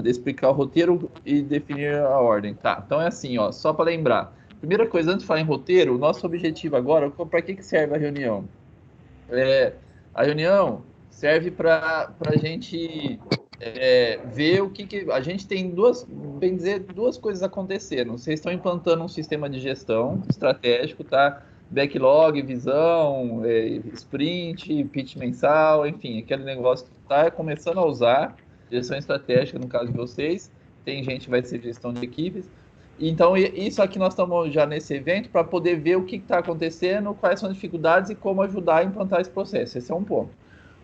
de explicar o roteiro e definir a ordem. Tá, então é assim, ó, só para lembrar. Primeira coisa, antes de falar em roteiro, o nosso objetivo agora, para que serve a reunião? A reunião serve para a gente ver o que a gente tem bem dizer, duas coisas acontecendo. Vocês estão implantando um sistema de gestão estratégico, tá? Backlog, visão, sprint, pitch mensal, enfim, aquele negócio que está começando a usar, gestão estratégica no caso de vocês. Tem gente que vai ser gestão de equipes. Então, isso aqui nós estamos já nesse evento para poder ver o que está acontecendo, quais são as dificuldades e como ajudar a implantar esse processo. Esse é um ponto.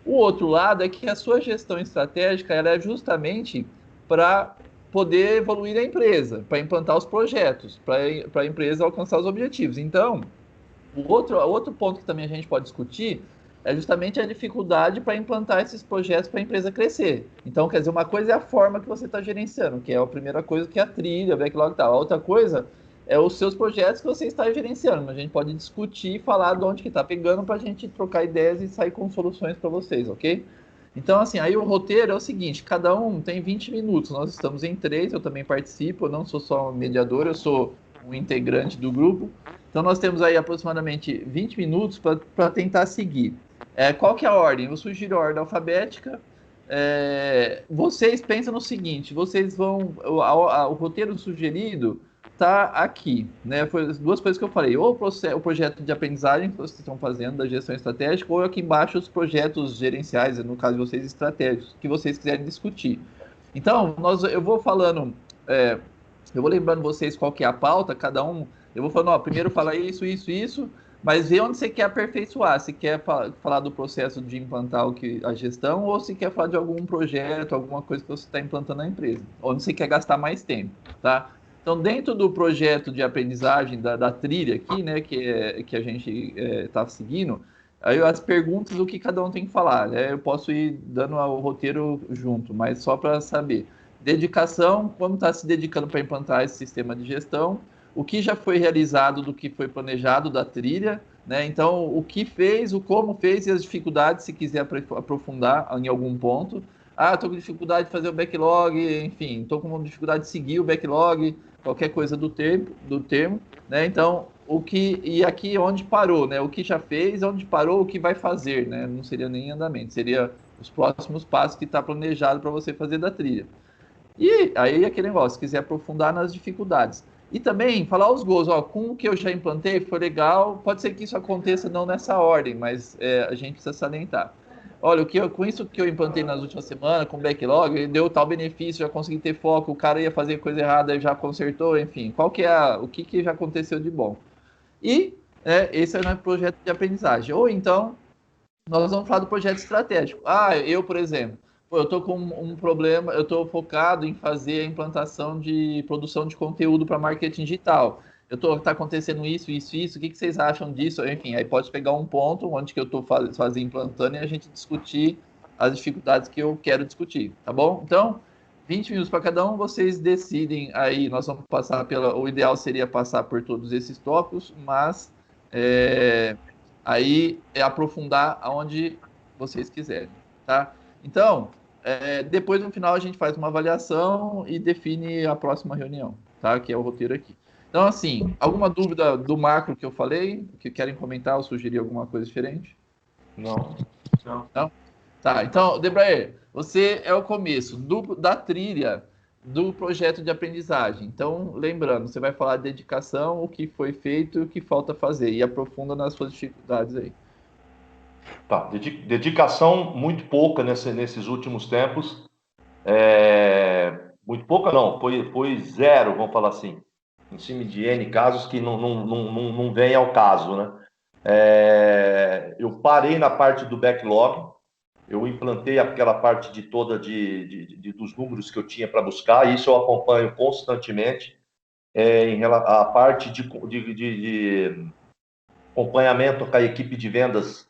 O outro lado é que a sua gestão estratégica ela é justamente para poder evoluir a empresa, para implantar os projetos, para a empresa alcançar os objetivos. Então, outro ponto que também a gente pode discutir é justamente a dificuldade para implantar esses projetos para a empresa crescer. Então, quer dizer, uma coisa é a forma que você está gerenciando, que é a primeira coisa, que é a trilha, o backlog e tal. A outra coisa é os seus projetos que você está gerenciando. Mas a gente pode discutir e falar de onde que está pegando para a gente trocar ideias e sair com soluções para vocês, ok? Então, assim, aí o roteiro é o seguinte, cada um tem 20 minutos, nós estamos em três, eu também participo, eu não sou só um mediador, eu sou um integrante do grupo. Então, nós temos aí aproximadamente 20 minutos para tentar seguir. Qual que é a ordem? Eu sugiro a ordem alfabética. Vocês pensam no seguinte, vocês vão... O roteiro sugerido está aqui, né? Foi as duas coisas que eu falei. Ou o projeto de aprendizagem que vocês estão fazendo da gestão estratégica, ou aqui embaixo os projetos gerenciais, no caso de vocês, estratégicos, que vocês quiserem discutir. Então, eu vou falando... eu vou lembrando vocês qual que é a pauta, cada um... Eu vou falando, ó, primeiro fala isso, mas vê onde você quer aperfeiçoar. Se quer falar do processo de implantar a gestão, ou se quer falar de algum projeto, alguma coisa que você está implantando na empresa, onde você quer gastar mais tempo, tá? Então, dentro do projeto de aprendizagem da trilha aqui, né, que a gente está seguindo, aí as perguntas, o que cada um tem que falar, né? Eu posso ir dando o roteiro junto, mas só para saber. Dedicação, como está se dedicando para implantar esse sistema de gestão, o que já foi realizado do que foi planejado da trilha, né? Então, o que fez, o como fez e as dificuldades, se quiser aprofundar em algum ponto. Ah, estou com dificuldade de fazer o backlog, enfim, estou com dificuldade de seguir o backlog, qualquer coisa do termo, né? Então, e aqui onde parou, né? O que já fez, onde parou, o que vai fazer, né? Não seria nem andamento, seria os próximos passos que está planejado para você fazer da trilha. E aí aquele negócio, se quiser aprofundar nas dificuldades. E também falar os gols, ó, com o que eu já implantei foi legal, pode ser que isso aconteça não nessa ordem, mas a gente precisa salientar. Olha, com isso que eu implantei nas últimas semanas, com backlog, deu tal benefício, já consegui ter foco, o cara ia fazer coisa errada, já consertou, enfim, o que já aconteceu de bom. E esse é o nosso projeto de aprendizagem. Ou então, nós vamos falar do projeto estratégico. Eu, por exemplo, eu estou com um problema, eu estou focado em fazer a implantação de produção de conteúdo para marketing digital. Tá acontecendo isso, o que vocês acham disso? Enfim, aí pode pegar um ponto onde que eu estou fazendo, implantando e a gente discutir as dificuldades que eu quero discutir, tá bom? Então, 20 minutos para cada um, vocês decidem aí, nós vamos passar o ideal seria passar por todos esses tópicos, mas aí é aprofundar aonde vocês quiserem, tá? Então, depois no final a gente faz uma avaliação e define a próxima reunião, tá? Que é o roteiro aqui. Então, assim, alguma dúvida do macro que eu falei, que querem comentar ou sugerir alguma coisa diferente? Não. Não? Tá, então, Debraer, você é o começo da trilha do projeto de aprendizagem. Então, lembrando, você vai falar de dedicação, o que foi feito e o que falta fazer, e aprofunda nas suas dificuldades aí. Tá, dedicação muito pouca nesses últimos tempos. Muito pouca não, foi zero, vamos falar assim, em cima de N casos que não vem ao caso, né? Eu parei na parte do backlog, eu implantei aquela parte de toda dos números que eu tinha para buscar, isso eu acompanho constantemente. A parte de acompanhamento com a equipe de vendas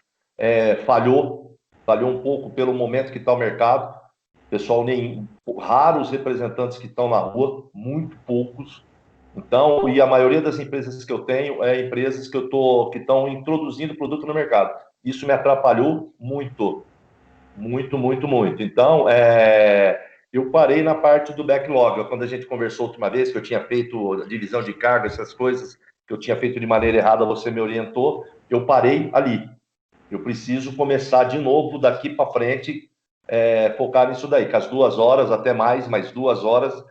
falhou um pouco pelo momento que está o mercado. Pessoal, nem raros representantes que estão na rua, muito poucos. Então, e a maioria das empresas que eu tenho é empresas que estão introduzindo produto no mercado. Isso me atrapalhou muito, muito, muito, muito. Então, eu parei na parte do backlog. Quando a gente conversou a última vez, que eu tinha feito divisão de carga, essas coisas que eu tinha feito de maneira errada, você me orientou, eu parei ali. Eu preciso começar de novo daqui para frente, focar nisso daí, que as 2 horas, até mais 2 horas,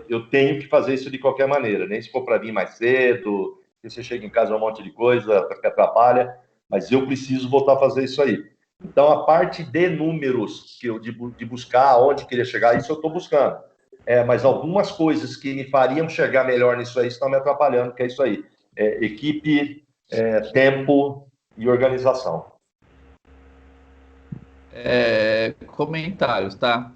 eu tenho que fazer isso de qualquer maneira, nem se for para vir mais cedo, se você chega em casa um monte de coisa que atrapalha, mas eu preciso voltar a fazer isso aí. Então, a parte de números, de buscar aonde queria chegar, isso eu estou buscando. Mas algumas coisas que me fariam chegar melhor nisso aí estão me atrapalhando, que é isso aí. Equipe, tempo e organização. Comentários, tá?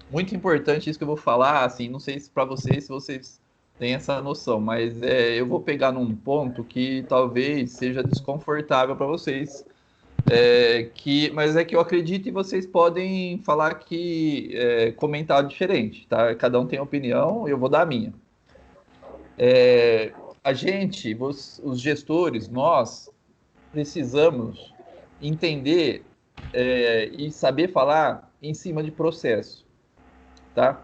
Muito importante isso que eu vou falar, assim, não sei se para vocês, se vocês têm essa noção, mas eu vou pegar num ponto que talvez seja desconfortável para vocês, mas é que eu acredito e vocês podem falar que comentar diferente, tá? Cada um tem opinião, eu vou dar a minha. A gente, os gestores, nós precisamos entender e saber falar em cima de processo, tá?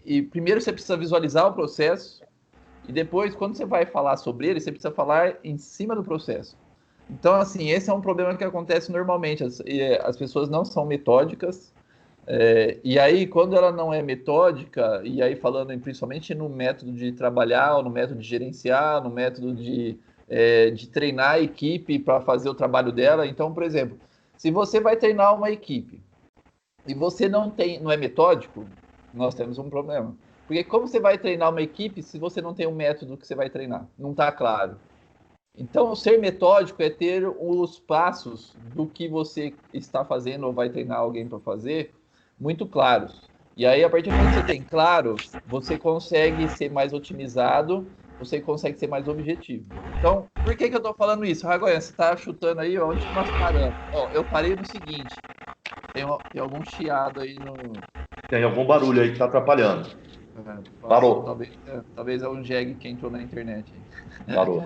E primeiro você precisa visualizar o processo e depois, quando você vai falar sobre ele, você precisa falar em cima do processo. Então, assim, esse é um problema que acontece normalmente. As pessoas não são metódicas. E aí, quando ela não é metódica, e aí falando principalmente no método de trabalhar, ou no método de gerenciar, no método de treinar a equipe para fazer o trabalho dela. Então, por exemplo, se você vai treinar uma equipe e você não é metódico, nós temos um problema. Porque como você vai treinar uma equipe se você não tem um método que você vai treinar? Não está claro. Então, ser metódico é ter os passos do que você está fazendo ou vai treinar alguém para fazer muito claros. E aí, a partir do momento que você tem claro, você consegue ser mais otimizado, você consegue ser mais objetivo. Então, por que eu estou falando isso? Ragoia, você está chutando aí onde nós paramos. Eu parei no seguinte, tem algum chiado aí no... Tem algum barulho aí que está atrapalhando. Parou. Talvez é um jegue que entrou na internet. Parou.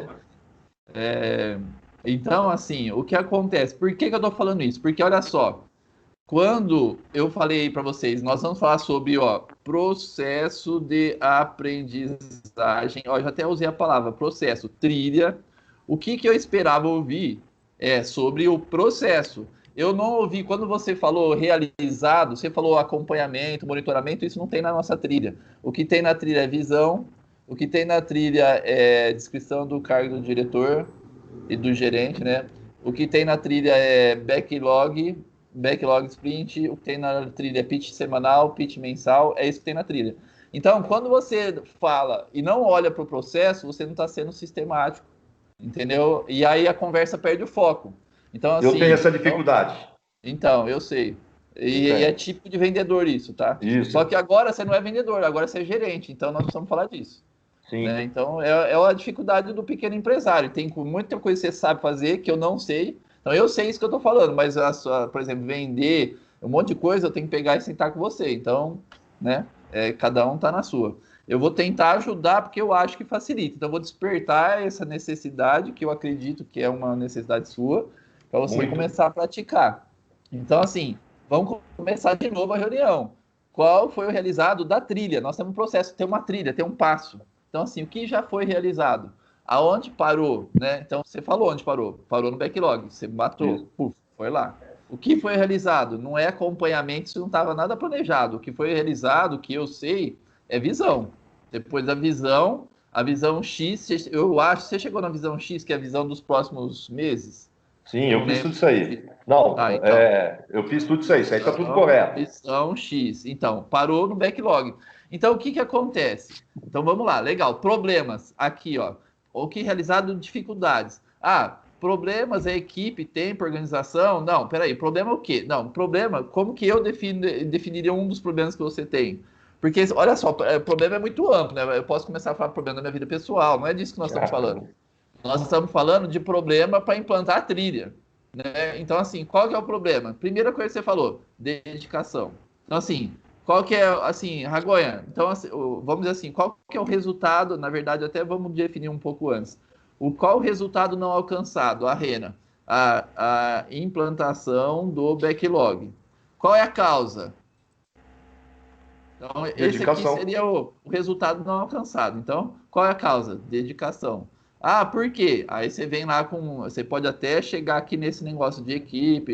Então, assim, o que acontece? Por que eu tô falando isso? Porque, olha só, quando eu falei para vocês, nós vamos falar sobre processo de aprendizagem. Eu já até usei a palavra processo, trilha. O que eu esperava ouvir é sobre o processo. Eu não ouvi, quando você falou realizado, você falou acompanhamento, monitoramento, isso não tem na nossa trilha. O que tem na trilha é visão, o que tem na trilha é descrição do cargo do diretor e do gerente, né? O que tem na trilha é backlog sprint, o que tem na trilha é pitch semanal, pitch mensal, é isso que tem na trilha. Então, quando você fala e não olha para o processo, você não está sendo sistemático, entendeu? E aí a conversa perde o foco. Então, assim, eu tenho essa dificuldade. Então, eu sei. E é tipo de vendedor isso, tá? Isso. Só que agora você não é vendedor, agora você é gerente, então nós precisamos falar disso. Sim. Né? Então, é a dificuldade do pequeno empresário. Tem muita coisa que você sabe fazer que eu não sei. Então, eu sei isso que eu estou falando, mas, por exemplo, vender um monte de coisa, eu tenho que pegar e sentar com você. Então, né? Cada um está na sua. Eu vou tentar ajudar porque eu acho que facilita. Então, eu vou despertar essa necessidade, que eu acredito que é uma necessidade sua, para você começar a praticar. Então, assim, vamos começar de novo a reunião. Qual foi o realizado da trilha? Nós temos um processo, tem uma trilha, tem um passo. Então, assim, o que já foi realizado? Aonde parou, né? Então, você falou onde parou. Parou no backlog, você matou, foi lá. O que foi realizado? Não é acompanhamento, isso não estava nada planejado. O que foi realizado, que eu sei, é visão. Depois da visão, a visão X, eu acho, você chegou na visão X, que é a visão dos próximos meses? Sim, eu fiz tudo isso aí. Não, então, eu fiz tudo isso aí está tudo correto. Visão X. Então, parou no backlog. Então, o que acontece? Então, vamos lá, legal. Problemas, aqui, ó. O que realizado, dificuldades. Problemas é equipe, tempo, organização? Não, peraí, problema é o quê? Não, problema, como que eu definiria um dos problemas que você tem? Porque, olha só, o problema é muito amplo, né? Eu posso começar a falar problema da minha vida pessoal, não é disso que nós estamos falando. Nós estamos falando de problema para implantar a trilha. Né? Então, assim, qual que é o problema? Primeira coisa que você falou, dedicação. Então, assim, qual que é, assim, Ragoia, então, assim, vamos dizer assim, qual que é o resultado, na verdade, até vamos definir um pouco antes. Qual o resultado não alcançado? A Rena. a implantação do backlog. Qual é a causa? Então, esse aqui Dedicação. seria o resultado não alcançado. Então, qual é a causa? Dedicação. Ah, por quê? Aí você vem lá com. Você pode até chegar aqui nesse negócio de equipe.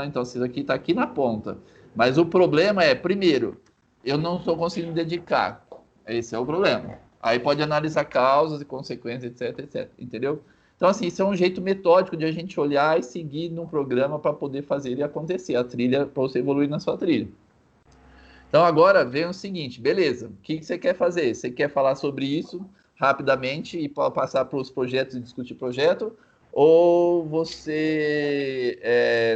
Então, isso aqui está aqui na ponta. Mas o problema é, primeiro, eu não estou conseguindo dedicar. Esse é o problema. Aí pode analisar causas e consequências, etc, etc. Entendeu? Então, assim, isso é um jeito metódico de a gente olhar e seguir num programa para poder fazer ele acontecer, a trilha, para você evoluir na sua trilha. Então agora vem o seguinte, beleza, o que você quer fazer? Você quer falar sobre isso rapidamente e passar para os projetos e discutir projeto? Ou você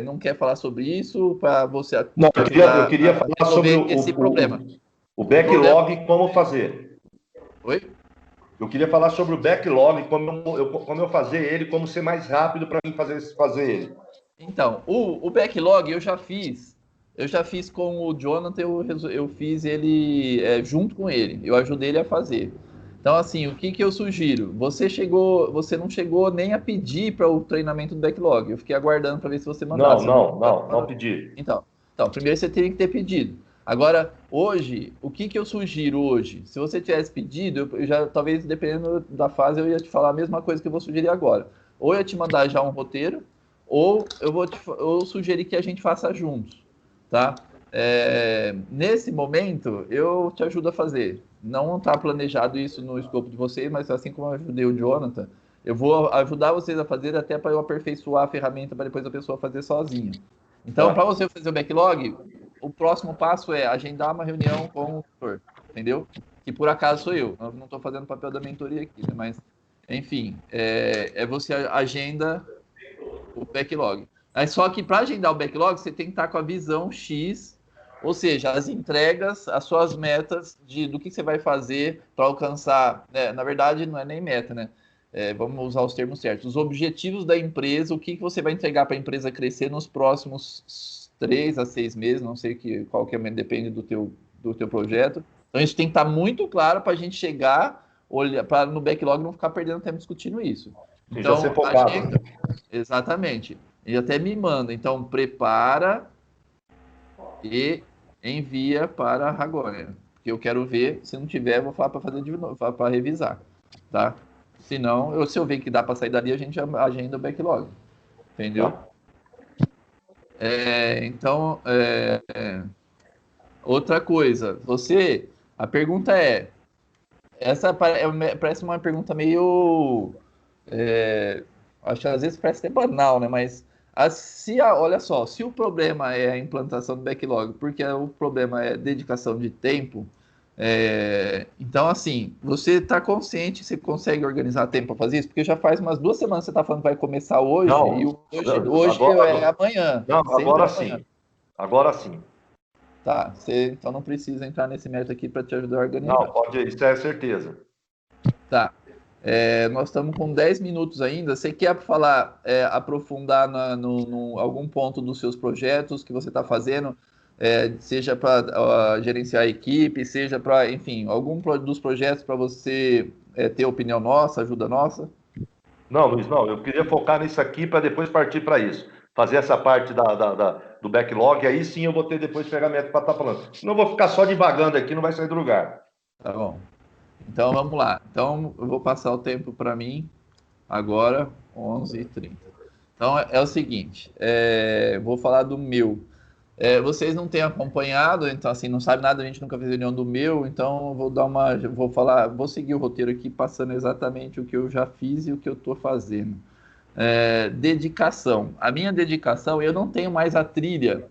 não quer falar sobre isso para você Não, eu ajudar queria a falar sobre resolver esse problema? o O problema... backlog, como fazer. Oi? Eu queria falar sobre o backlog, como eu fazer ele, como ser mais rápido para mim fazer ele. Então, o backlog eu já fiz com o Jonathan, eu fiz ele junto com ele, eu ajudei ele a fazer. Então, assim, o que que eu sugiro? Você não chegou nem a pedir para o treinamento do backlog. Eu fiquei aguardando para ver se você Não, mandasse. não pedi. Então, primeiro você teria que ter pedido. Agora, hoje, o que que eu sugiro hoje? Se você tivesse pedido, eu já, talvez dependendo da fase, eu ia te falar a mesma coisa que eu vou sugerir agora. Ou eu ia te mandar já um roteiro, ou eu sugerir que a gente faça juntos, tá? Nesse momento, eu te ajudo a fazer. Não está planejado isso no escopo de vocês, mas assim como eu ajudei o Jonathan, eu vou ajudar vocês a fazer até para eu aperfeiçoar a ferramenta para depois a pessoa fazer sozinha. Então, para Tá. você fazer o backlog, o próximo passo é agendar uma reunião com o tutor, entendeu? Que por acaso sou eu. Eu não estou fazendo o papel da mentoria aqui, né? Mas, enfim, você agenda o backlog. Mas só que para agendar o backlog, você tem que estar com a visão X, ou seja, as entregas, as suas metas do que você vai fazer para alcançar. Né? Na verdade, não é nem meta, né? Vamos usar os termos certos. Os objetivos da empresa, o que você vai entregar para a empresa crescer nos próximos 3 a 6 meses, não sei qual que é, depende do teu projeto. Então, isso tem que estar muito claro para a gente chegar, olhar, para no backlog não ficar perdendo tempo discutindo isso. E já ser Então, focado. agenda. Exatamente. Ele até me manda. Então, prepara e envia para a Ragônia. Porque eu quero ver. Se não tiver, eu vou falar para fazer de novo, para revisar. Tá? Se não, se eu ver que dá para sair dali, a gente agenda o backlog. Entendeu? Tá. Então, outra coisa. A pergunta é. Essa parece uma pergunta meio. É, acho que às vezes parece até banal, né? Mas olha só, se o problema é a implantação do backlog, porque o problema é dedicação de tempo, então assim, você está consciente, você consegue organizar tempo para fazer isso? Porque já faz umas 2 semanas que você está falando que vai começar hoje, e Não, hoje é amanhã, não, sempre é amanhã. agora sim. Tá, então não precisa entrar nesse mérito aqui para te ajudar a Não, organizar. pode, isso é certeza. Tá. Nós estamos com 10 minutos ainda. Você quer falar, aprofundar no algum ponto dos seus projetos que você está fazendo, seja para gerenciar a equipe, seja para, enfim, algum dos projetos para você ter opinião nossa, ajuda nossa? Não, Luiz, não, eu queria focar nisso aqui para depois partir para isso. Fazer essa parte do backlog, aí sim eu vou ter depois ferramenta para estar falando. Senão eu vou ficar só divagando aqui, não vai sair do lugar. Tá bom. Então vamos lá. Então eu vou passar o tempo para mim agora, 11h30. Então é o seguinte, vou falar do meu. Vocês não têm acompanhado, então assim, não sabe nada, a gente nunca fez reunião do meu, então eu vou seguir o roteiro aqui, passando exatamente o que eu já fiz e o que eu estou fazendo. Dedicação. A minha dedicação, eu não tenho mais a trilha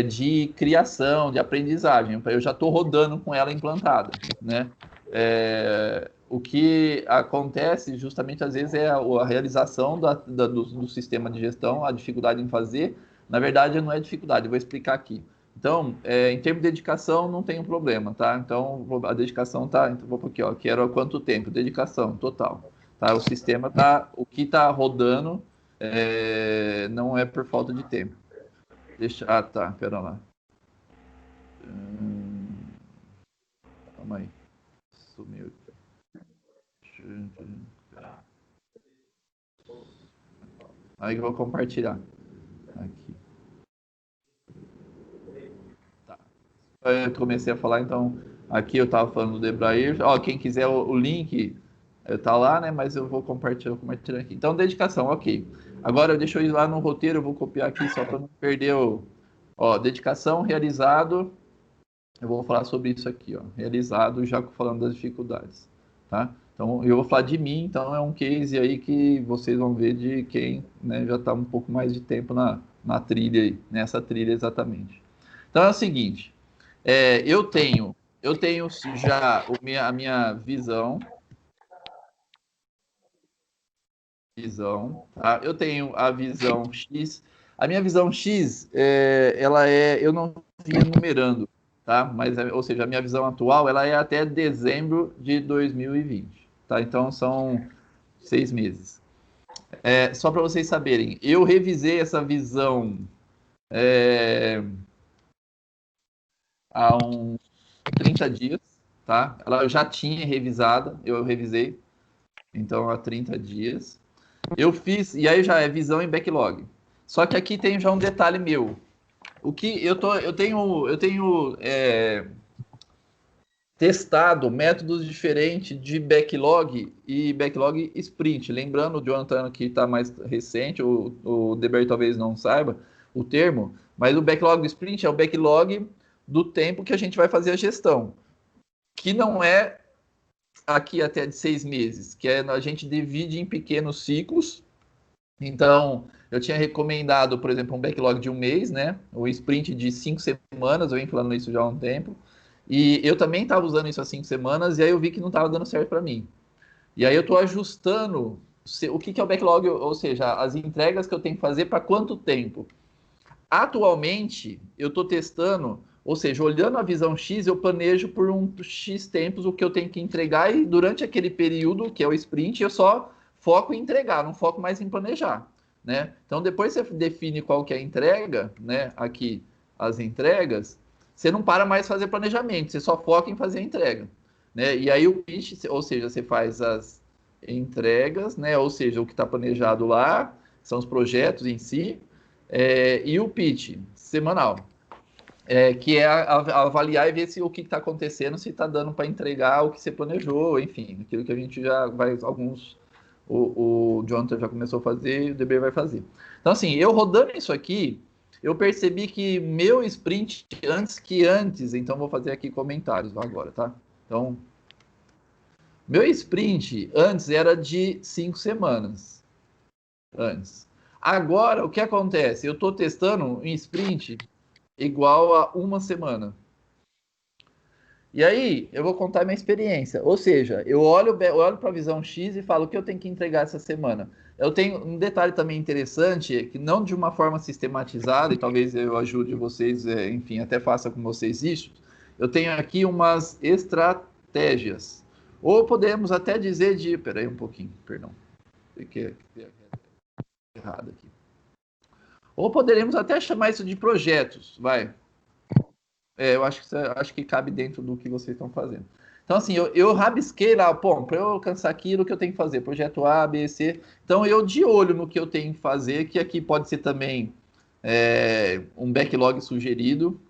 de criação, de aprendizagem, eu já estou rodando com ela implantada, né? O que acontece justamente às vezes é a realização do sistema de gestão, a dificuldade em fazer. Na verdade, não é dificuldade, eu vou explicar aqui. Então, em termos de dedicação, não tem um problema, tá? Então, a dedicação tá. Então, vou para aqui, ó. Quero quanto tempo? Dedicação, total. Tá? O sistema tá. O que está rodando não é por falta de tempo. Tá, pera lá. Calma aí. Sumiu. Aí eu vou compartilhar. Aqui. Tá. Eu comecei a falar, então, aqui eu estava falando do Debraer. Ó, quem quiser o link, tá lá, né? Mas eu vou compartilhar aqui. Então, dedicação, ok. Agora, deixa eu ir lá no roteiro, eu vou copiar aqui só para não perder o... Ó, dedicação, realizado. Eu vou falar sobre isso aqui, ó. Realizado, já falando das dificuldades, tá? Então, eu vou falar de mim, então é um case aí que vocês vão ver de quem, né, já está um pouco mais de tempo na trilha aí, nessa trilha exatamente. Então é o seguinte, eu tenho já a minha visão, tá? Eu tenho a visão X. A minha visão X, eu não vinha numerando, tá? Mas, ou seja, a minha visão atual, ela é até dezembro de 2020, tá? Então são 6 meses. Só para vocês saberem, eu revisei essa visão há uns 30 dias, tá? Ela eu já tinha revisada, eu revisei, então há 30 dias. Eu fiz, e aí já é visão em backlog. Só que aqui tem já um detalhe meu. O que eu tenho testado métodos diferentes de backlog e backlog sprint. Lembrando, o Jonathan que está mais recente, o Deber talvez não saiba o termo, mas o backlog sprint é o backlog do tempo que a gente vai fazer a gestão, que não é aqui até de 6 meses, que a gente divide em pequenos ciclos. Então, eu tinha recomendado, por exemplo, um backlog de 1 mês, né? O sprint de 5 semanas, eu venho falando isso já há um tempo. E eu também estava usando isso há 5 semanas, e aí eu vi que não estava dando certo para mim. E aí eu estou ajustando o que é o backlog, ou seja, as entregas que eu tenho que fazer para quanto tempo. Atualmente, eu estou testando, ou seja, olhando a visão X, eu planejo por um X tempos o que eu tenho que entregar, e durante aquele período, que é o sprint, eu só foco em entregar, não foco mais em planejar, né? Então, depois você define qual que é a entrega, né? Aqui, as entregas, você não para mais fazer planejamento, você só foca em fazer a entrega, né? E aí o pitch, ou seja, você faz as entregas, né? Ou seja, o que está planejado lá, são os projetos em si, e o pitch semanal, que é avaliar e ver se o que está acontecendo, se está dando para entregar o que você planejou, enfim, aquilo que a gente já vai, o Jonathan já começou a fazer e o DB vai fazer. Então, assim, eu rodando isso aqui, eu percebi que meu sprint antes, então vou fazer aqui comentários agora, tá? Então, meu sprint antes era de 5 semanas, antes. Agora, o que acontece? Eu estou testando em sprint igual a 1 semana. E aí, eu vou contar minha experiência. Ou seja, eu olho para a visão X e falo o que eu tenho que entregar essa semana. Eu tenho um detalhe também interessante, que não de uma forma sistematizada, e talvez eu ajude vocês, enfim, até faça com vocês isso. Eu tenho aqui umas estratégias. Ou podemos até dizer de... Peraí um pouquinho, perdão. Fiquei errado aqui. Ou poderemos até chamar isso de projetos, vai. Eu acho que cabe dentro do que vocês estão fazendo. Então, assim, eu rabisquei lá, pô, para eu alcançar aquilo que eu tenho que fazer, projeto A, B, C. Então, eu de olho no que eu tenho que fazer, que aqui pode ser também um backlog sugerido,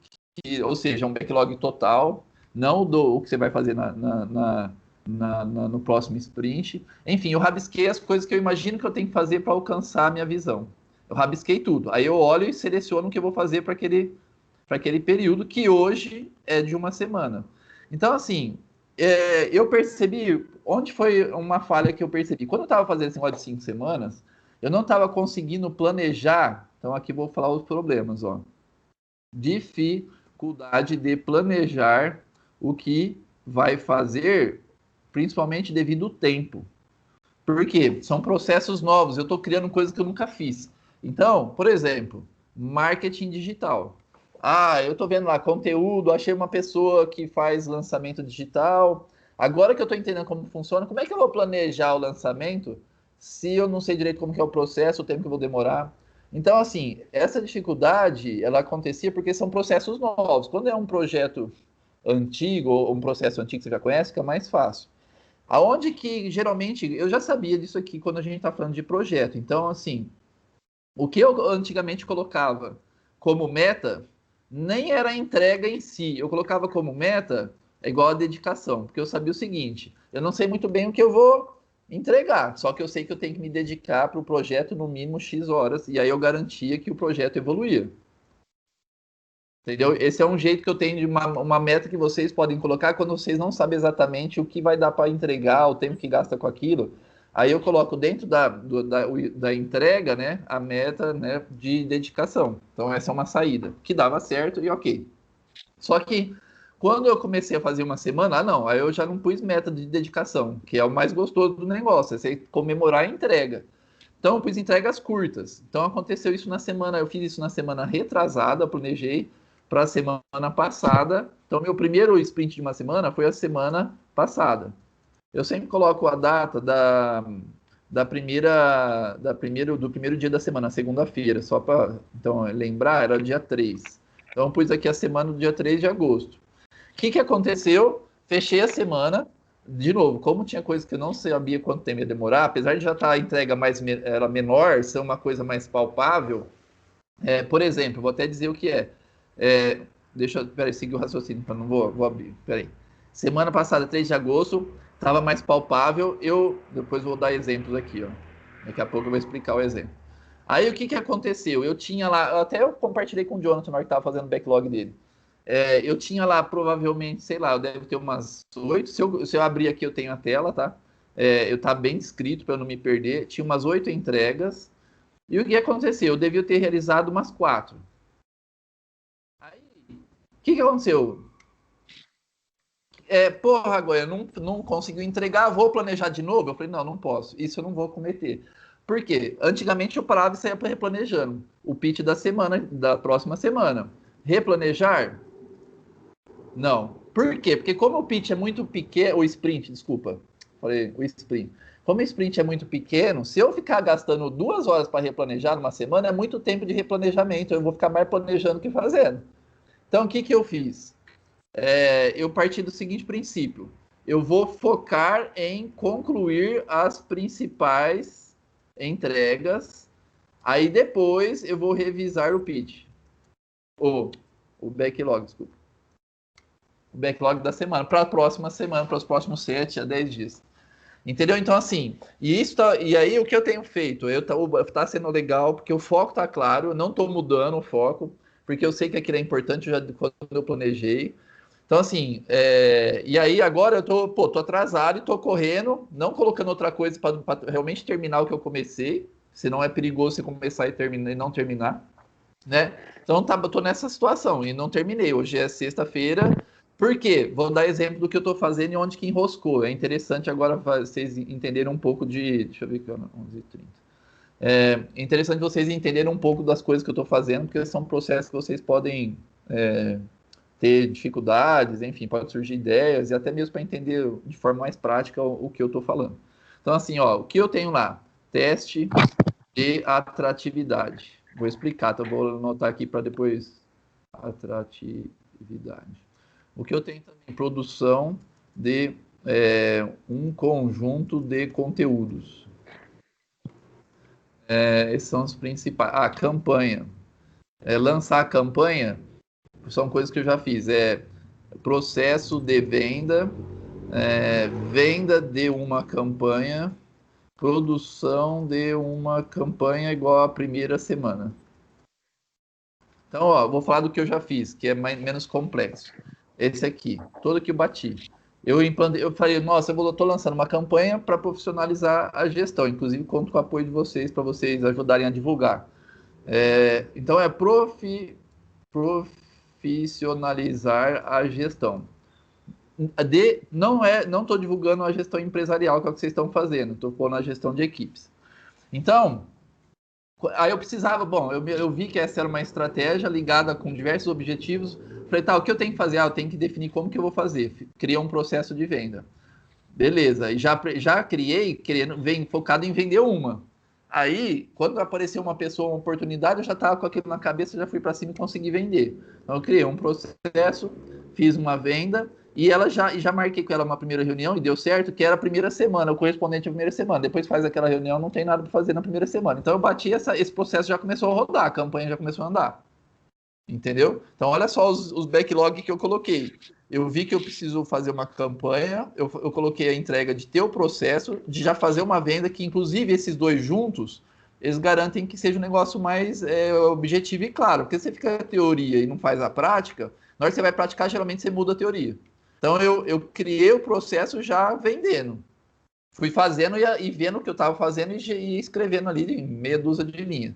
ou seja, um backlog total, não o que você vai fazer no próximo sprint. Enfim, eu rabisquei as coisas que eu imagino que eu tenho que fazer para alcançar a minha visão. Eu rabisquei tudo. Aí eu olho e seleciono o que eu vou fazer para aquele período que hoje é de 1 semana. Então, assim, eu percebi, onde foi uma falha que eu percebi? Quando eu estava fazendo esse negócio de 5 semanas, eu não estava conseguindo planejar, então aqui vou falar os problemas, ó. Dificuldade de planejar o que vai fazer, principalmente devido ao tempo. Por quê? São processos novos, eu estou criando coisas que eu nunca fiz. Então, por exemplo, marketing digital. Eu estou vendo lá conteúdo, achei uma pessoa que faz lançamento digital. Agora que eu estou entendendo como funciona, como é que eu vou planejar o lançamento se eu não sei direito como que é o processo, o tempo que eu vou demorar? Então, assim, essa dificuldade, ela acontecia porque são processos novos. Quando é um projeto antigo, ou um processo antigo que você já conhece, fica mais fácil. Aonde que, geralmente, eu já sabia disso aqui quando a gente está falando de projeto. Então, assim, O que eu antigamente colocava como meta nem era a entrega em si. Eu colocava como meta igual a dedicação, porque eu sabia o seguinte: eu não sei muito bem o que eu vou entregar, só que eu sei que eu tenho que me dedicar para o projeto no mínimo X horas, e aí eu garantia que o projeto evoluía. Entendeu? Esse é um jeito que eu tenho de uma meta que vocês podem colocar quando vocês não sabem exatamente o que vai dar para entregar, o tempo que gasta com aquilo. Aí eu coloco dentro da entrega, né, a meta, né, de dedicação. Então essa é uma saída que dava certo e ok. Só que quando eu comecei a fazer uma semana, não, aí eu já não pus meta de dedicação, que é o mais gostoso do negócio, é você comemorar a entrega. Então eu pus entregas curtas. Então aconteceu isso na semana, eu fiz isso na semana retrasada, planejei para a semana passada. Então meu primeiro sprint de uma semana foi a semana passada. Eu sempre coloco a data do primeiro dia da semana, segunda-feira, só para então lembrar, era dia 3. Então eu pus aqui a semana do dia 3 de agosto. O que aconteceu? Fechei a semana. De novo, como tinha coisa que eu não sabia quanto tempo ia demorar, apesar de já estar a entrega era menor, ser uma coisa mais palpável, por exemplo, vou até dizer o que deixa eu, peraí, seguir o raciocínio, não vou abrir, peraí. Semana passada, 3 de agosto, estava mais palpável, depois vou dar exemplos aqui, ó. Daqui a pouco eu vou explicar o exemplo. Aí o que aconteceu? Eu tinha lá, até eu compartilhei com o Jonathan, que estava fazendo o backlog dele. Eu tinha lá provavelmente, sei lá, eu deve ter umas 8. Se eu abrir aqui, eu tenho a tela, tá? Eu tá bem descrito para não me perder. Tinha umas 8 entregas. E o que aconteceu? Eu devia ter realizado umas 4. Aí, o que aconteceu? Porra, agora não conseguiu entregar, vou planejar de novo? Eu falei, não posso. Isso eu não vou cometer. Por quê? Antigamente eu parava e saía replanejando. O pitch da semana, da próxima semana. Replanejar? Não. Por quê? Porque como o pitch é muito pequeno, o sprint, desculpa, falei o sprint. Como o sprint é muito pequeno, se eu ficar gastando 2 horas para replanejar numa semana, é muito tempo de replanejamento. Eu vou ficar mais planejando que fazendo. Então, o que eu fiz? Eu parti do seguinte princípio. Eu vou focar em concluir as principais entregas. Aí depois eu vou revisar o pitch. O backlog, desculpa. O backlog da semana, para a próxima semana, para os próximos 7 a 10 dias. Entendeu? Então, assim, e aí o que eu tenho feito? Tá sendo legal, porque o foco tá claro, eu não tô mudando o foco, porque eu sei que aquilo é importante quando eu planejei. Então, assim, e aí agora eu tô atrasado e tô correndo, não colocando outra coisa para realmente terminar o que eu comecei, senão é perigoso você começar e não terminar, né? Então, tô nessa situação e não terminei. Hoje é sexta-feira. Por quê? Vou dar exemplo do que eu estou fazendo e onde que enroscou. É interessante agora vocês entenderem um pouco de... Deixa eu ver aqui, 11h30. É interessante vocês entenderem um pouco das coisas que eu estou fazendo, porque são processos que vocês podem ter dificuldades, enfim, pode surgir ideias, e até mesmo para entender de forma mais prática o que eu estou falando. Então, assim, ó, o que eu tenho lá? Teste de atratividade. Vou explicar, então vou anotar aqui para depois. Atratividade. O que eu tenho também? Produção de um conjunto de conteúdos. Esses são os principais. Campanha. Lançar a campanha são coisas que eu já fiz. Processo de venda, venda de uma campanha, produção de uma campanha igual à primeira semana. Então, ó, vou falar do que eu já fiz, que é menos complexo. Esse aqui, todo que eu bati. Eu falei, nossa, eu estou lançando uma campanha para profissionalizar a gestão. Inclusive, conto com o apoio de vocês para vocês ajudarem a divulgar. Então, profissionalizar a gestão. Não estou divulgando a gestão empresarial, que é o que vocês estão fazendo. Estou pondo a gestão de equipes. Então, aí eu precisava, eu vi que essa era uma estratégia ligada com diversos objetivos. Falei, tá, o que eu tenho que fazer? Eu tenho que definir como que eu vou fazer. Criar um processo de venda. Beleza, e já criei, focado em vender uma. Aí, quando apareceu uma pessoa, uma oportunidade, eu já estava com aquilo na cabeça, já fui para cima e consegui vender. Então, eu criei um processo, fiz uma venda, E já marquei com ela uma primeira reunião e deu certo, que era a primeira semana, o correspondente à primeira semana. Depois faz aquela reunião, não tem nada para fazer na primeira semana. Então eu bati esse processo, já começou a rodar, a campanha já começou a andar. Entendeu? Então olha só os backlog que eu coloquei. Eu vi que eu preciso fazer uma campanha, eu coloquei a entrega de ter o processo, de já fazer uma venda, que inclusive esses dois juntos, eles garantem que seja um negócio mais objetivo e claro. Porque você fica na teoria e não faz a prática, na hora que você vai praticar, geralmente você muda a teoria. Então eu criei o processo já vendendo. Fui fazendo e vendo o que eu estava fazendo e escrevendo ali em meia dúzia de linhas.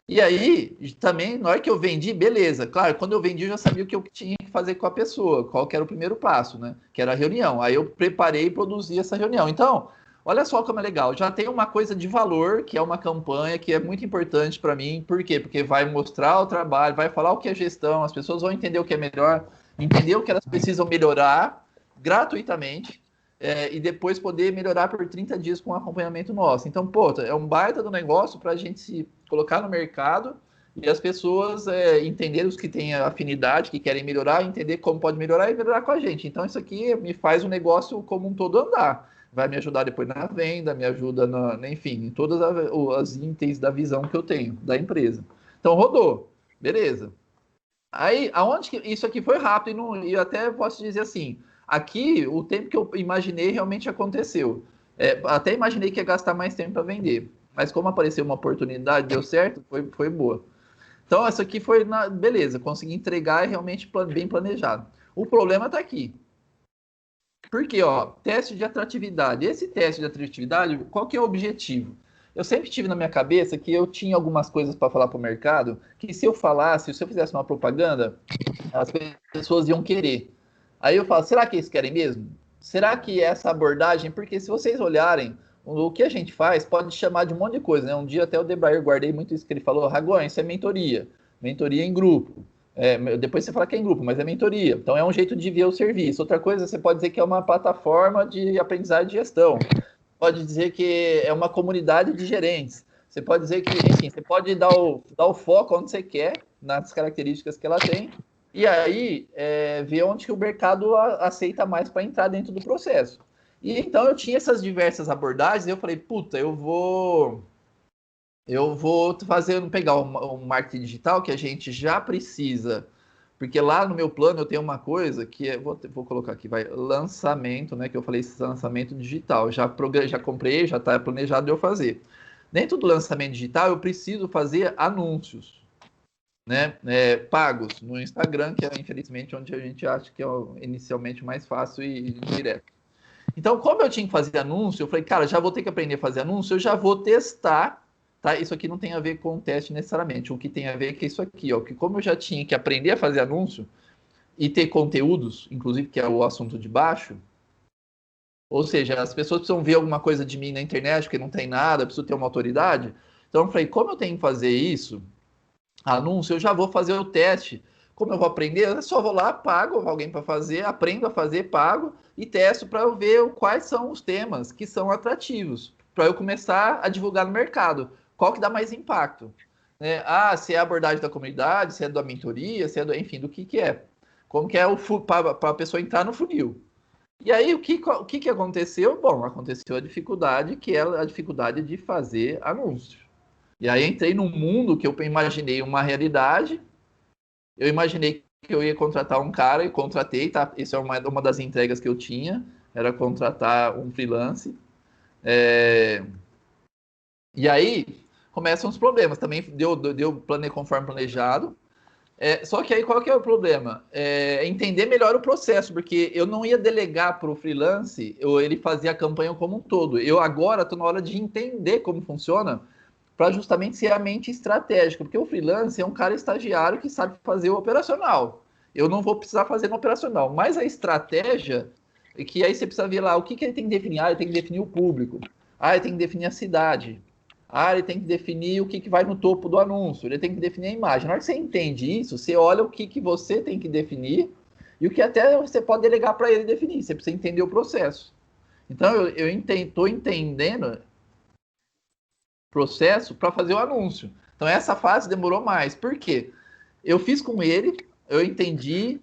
E aí, também, na hora que eu vendi, beleza. Claro, quando eu vendi, eu já sabia o que eu tinha que fazer com a pessoa, qual que era o primeiro passo, né? Que era a reunião. Aí eu preparei e produzi essa reunião. Então, olha só como é legal. Já tem uma coisa de valor, que é uma campanha, que é muito importante para mim. Por quê? Porque vai mostrar o trabalho, vai falar o que é gestão, as pessoas vão entender o que é melhor, entender o que elas precisam melhorar gratuitamente. E depois poder melhorar por 30 dias com um acompanhamento nosso. Então, pô, é um baita do negócio para a gente se colocar no mercado e as pessoas entenderem os que têm afinidade, que querem melhorar, entender como pode melhorar e melhorar com a gente. Então, isso aqui me faz o negócio como um todo andar. Vai me ajudar depois na venda, me ajuda, enfim, em todas as itens da visão que eu tenho da empresa. Então, rodou. Beleza. Aí, aonde que isso aqui foi rápido e eu até posso dizer assim, aqui o tempo que eu imaginei realmente aconteceu. Até imaginei que ia gastar mais tempo para vender, mas como apareceu uma oportunidade, deu certo, foi boa. Então, essa aqui foi beleza, consegui entregar realmente bem planejado. O problema está aqui. Porque, ó, teste de atratividade. Esse teste de atratividade, qual que é o objetivo? Eu sempre tive na minha cabeça que eu tinha algumas coisas para falar para o mercado, que se eu falasse, se eu fizesse uma propaganda, as pessoas iam querer. Aí eu falo, será que eles querem mesmo? Será que essa abordagem, porque se vocês olharem, o que a gente faz pode chamar de um monte de coisa, né? Um dia até o Debrayer, guardei muito isso que ele falou, Ragon, isso é mentoria, mentoria em grupo. Depois você fala que é em grupo, mas é mentoria. Então é um jeito de ver o serviço. Outra coisa, você pode dizer que é uma plataforma de aprendizagem de gestão. Pode dizer que é uma comunidade de gerentes. Você pode dizer que, enfim, você pode dar o foco onde você quer, nas características que ela tem, e aí ver onde que o mercado aceita mais para entrar dentro do processo. E então eu tinha essas diversas abordagens, e eu falei, puta, eu vou pegar um marketing digital que a gente já precisa, porque lá no meu plano eu tenho uma coisa que vou colocar aqui, vai, lançamento, né? Que eu falei lançamento digital. Já comprei, já está planejado de eu fazer. Dentro do lançamento digital, eu preciso fazer anúncios, né? Pagos no Instagram, que é infelizmente onde a gente acha que é inicialmente mais fácil e direto. Então, como eu tinha que fazer anúncio, eu falei, cara, já vou ter que aprender a fazer anúncio, eu já vou testar, tá? Isso aqui não tem a ver com o teste necessariamente. O que tem a ver é que isso aqui, ó, que como eu já tinha que aprender a fazer anúncio e ter conteúdos, inclusive que é o assunto de baixo, ou seja, as pessoas precisam ver alguma coisa de mim na internet, porque não tem nada, preciso ter uma autoridade. Então, eu falei, como eu tenho que fazer isso, anúncio, eu já vou fazer o teste. Como eu vou aprender, eu só vou lá, pago alguém para fazer, aprendo a fazer, pago e testo para eu ver quais são os temas que são atrativos, para eu começar a divulgar no mercado. Qual que dá mais impacto? Né? Se é a abordagem da comunidade, se é da mentoria, se é enfim, do que é. Como que é para a pessoa entrar no funil. E aí, o que aconteceu? Bom, aconteceu a dificuldade, que é a dificuldade de fazer anúncio. E aí entrei num mundo que eu imaginei uma realidade, eu imaginei que eu ia contratar um cara e contratei, tá? Isso é uma das entregas que eu tinha, era contratar um freelance. E aí começam os problemas. Também deu conforme planejado. Só que aí qual que é o problema? Entender melhor o processo, porque eu não ia delegar para o freelance, ele fazia a campanha como um todo. Eu agora estou na hora de entender como funciona, para justamente ser a mente estratégica, porque o freelance é um cara estagiário que sabe fazer o operacional. Eu não vou precisar fazer no operacional, mas a estratégia é que aí você precisa ver lá o que ele tem que definir. Ele tem que definir o público. Ele tem que definir a cidade. Ele tem que definir o que vai no topo do anúncio. Ele tem que definir a imagem. Na hora que você entende isso, você olha o que você tem que definir e o que até você pode delegar para ele definir. Você precisa entender o processo. Então, eu estou entendendo processo para fazer o anúncio. Então, essa fase demorou mais. Por quê? Eu fiz com ele, eu entendi,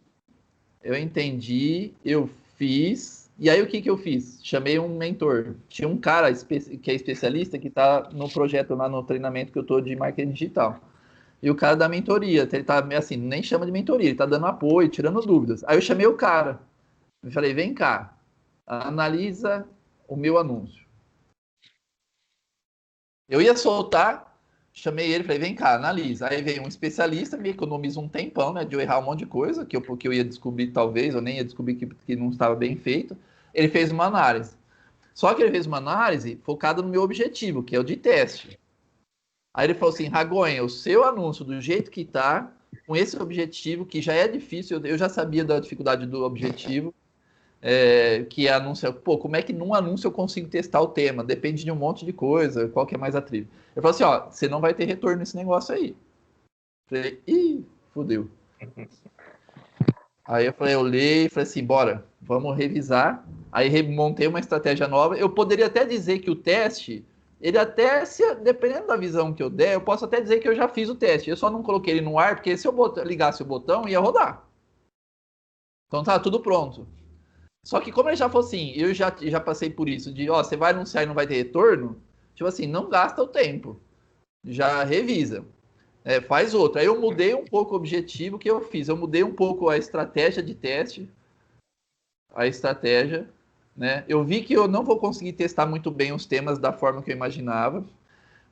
Eu entendi, eu fiz. E aí o que eu fiz? Chamei um mentor. Tinha um cara que é especialista que está no projeto lá no treinamento que eu estou de marketing digital. E o cara da mentoria, ele tá assim, nem chama de mentoria, ele tá dando apoio, tirando dúvidas. Aí eu chamei o cara. Eu falei, vem cá, analisa o meu anúncio. Eu ia soltar, chamei ele, falei, vem cá, analisa. Aí veio um especialista, me economiza um tempão, né, de eu errar um monte de coisa, porque eu ia descobrir talvez, ou nem ia descobrir que não estava bem feito. Ele fez uma análise. Só que ele fez uma análise focada no meu objetivo, que é o de teste. Aí ele falou assim, Ragonha, o seu anúncio do jeito que tá, com esse objetivo, que já é difícil, eu já sabia da dificuldade do objetivo, que é anúncio, pô, como é que num anúncio eu consigo testar o tema? Depende de um monte de coisa, qual que é mais atrativo. Eu falei assim, ó, você não vai ter retorno nesse negócio aí. Eu falei, ih, fudeu. Aí eu falei, eu olhei e falei assim, bora, vamos revisar. Aí montei uma estratégia nova. Eu poderia até dizer que o teste, ele até, dependendo da visão que eu der, eu posso até dizer que eu já fiz o teste. Eu só não coloquei ele no ar, porque se eu ligasse o botão, ia rodar. Então tá tudo pronto. Só que como ele já falou assim, eu já passei por isso, de ó, você vai anunciar e não vai ter retorno, tipo assim, não gasta o tempo. Já revisa. Faz outro. Aí eu mudei um pouco o objetivo que eu fiz. Eu mudei um pouco a estratégia de teste, a estratégia, né? Eu vi que eu não vou conseguir testar muito bem os temas da forma que eu imaginava,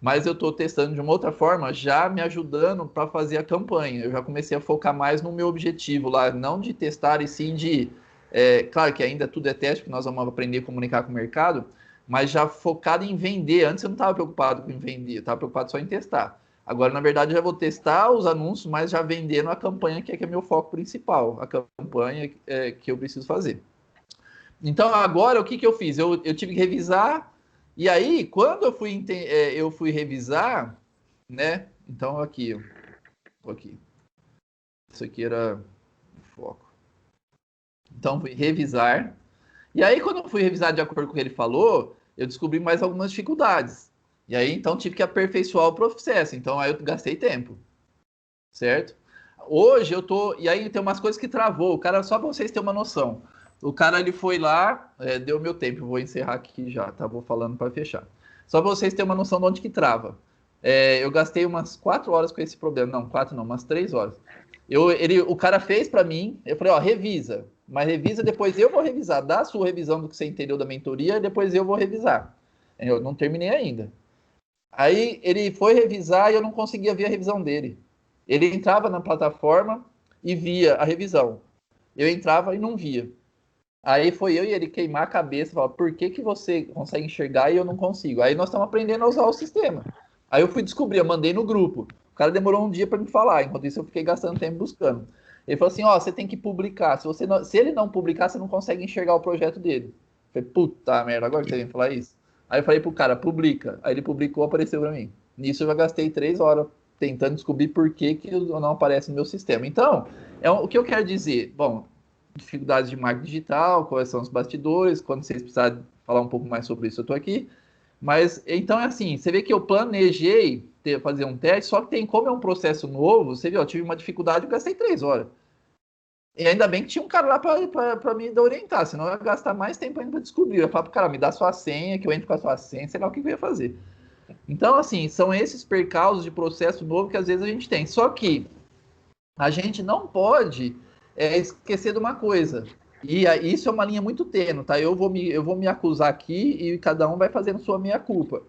mas eu estou testando de uma outra forma, já me ajudando para fazer a campanha. Eu já comecei a focar mais no meu objetivo lá, não de testar e sim de, claro que ainda tudo é teste, porque nós vamos aprender a comunicar com o mercado, mas já focado em vender. Antes eu não estava preocupado com vender, eu estava preocupado só em testar. Agora, na verdade, eu já vou testar os anúncios, mas já vendendo a campanha, que é meu foco principal, a campanha que eu preciso fazer. Então, agora, o que eu fiz? Eu tive que revisar, e aí, quando eu fui revisar, né? Então, aqui. Isso aqui era o foco. Então, fui revisar. E aí, quando eu fui revisar de acordo com o que ele falou, eu descobri mais algumas dificuldades. E aí, então, tive que aperfeiçoar o processo. Então, aí eu gastei tempo, certo? Hoje eu tô. E aí tem umas coisas que travou. O cara, só para vocês terem uma noção. O cara ele foi lá, deu meu tempo, vou encerrar aqui já, tá? Vou falando para fechar. Só para vocês terem uma noção de onde que trava. Eu gastei umas 4 horas com esse problema. Não, 4 não, umas 3 horas. O cara fez para mim, eu falei, ó, revisa. Mas revisa, depois eu vou revisar. Dá a sua revisão do que você entendeu da mentoria, e depois eu vou revisar. Eu não terminei ainda. Aí ele foi revisar e eu não conseguia ver a revisão dele. Ele entrava na plataforma e via a revisão. Eu entrava e não via. Aí foi eu e ele queimar a cabeça, falar, por que que você consegue enxergar e eu não consigo? Aí nós estamos aprendendo a usar o sistema. Aí eu fui descobrir, eu mandei no grupo. O cara demorou um dia para me falar, enquanto isso eu fiquei gastando tempo buscando. Ele falou assim, ó, você tem que publicar. Se ele não publicar, você não consegue enxergar o projeto dele. Eu falei, puta merda, agora que você vem falar isso? Aí eu falei pro cara, publica. Aí ele publicou, apareceu para mim. Nisso eu já gastei 3 horas tentando descobrir por que que não aparece no meu sistema. Então, o que eu quero dizer? Bom, dificuldades de marketing digital, quais são os bastidores, quando vocês precisarem falar um pouco mais sobre isso, eu estou aqui. Mas, então, é assim, você vê que eu planejei fazer um teste, só que como é um processo novo, você viu, eu tive uma dificuldade, eu gastei 3 horas. E ainda bem que tinha um cara lá para me orientar, senão eu ia gastar mais tempo ainda para descobrir. Eu ia falar pro cara, me dá sua senha, que eu entro com a sua senha, sei lá o que eu ia fazer. Então, assim, são esses percalços de processo novo que às vezes a gente tem. Só que a gente não pode esquecer de uma coisa. E isso é uma linha muito tênue, tá? Eu vou me acusar aqui e cada um vai fazendo sua meia-culpa.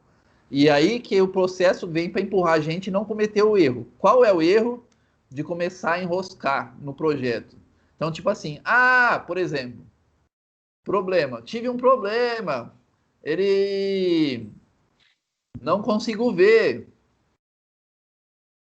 E aí que o processo vem para empurrar a gente e não cometer o erro. Qual é o erro? De começar a enroscar no projeto. Então, tipo assim, por exemplo, problema. Tive um problema. Ele não consigo ver.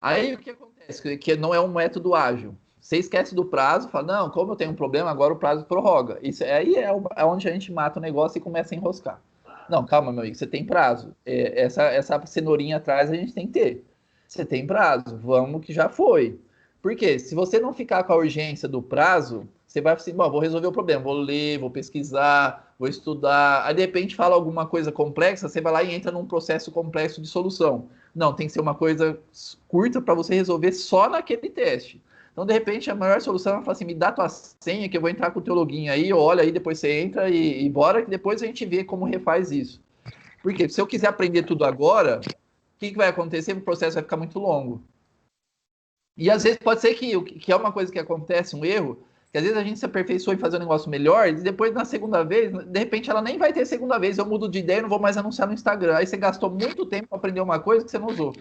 Aí o que acontece? Que não é um método ágil. Você esquece do prazo, fala, não, como eu tenho um problema, agora o prazo prorroga. Isso aí é onde a gente mata o negócio e começa a enroscar. Não, calma, meu amigo, você tem prazo. Essa cenourinha atrás a gente tem que ter. Você tem prazo, vamos que já foi. Por quê? Se você não ficar com a urgência do prazo, você vai assim, bom, vou resolver o problema, vou ler, vou pesquisar, vou estudar. Aí de repente fala alguma coisa complexa, você vai lá e entra num processo complexo de solução. Não, tem que ser uma coisa curta para você resolver só naquele teste. Então, de repente, a maior solução é falar assim, me dá tua senha que eu vou entrar com o teu login aí, olha aí, depois você entra e bora, que depois a gente vê como refaz isso. Porque se eu quiser aprender tudo agora, o que vai acontecer? O processo vai ficar muito longo. E às vezes pode ser que é uma coisa que acontece, um erro, que às vezes a gente se aperfeiçoa em fazer um negócio melhor, e depois na segunda vez, de repente ela nem vai ter segunda vez, eu mudo de ideia e não vou mais anunciar no Instagram. Aí você gastou muito tempo para aprender uma coisa que você não usou.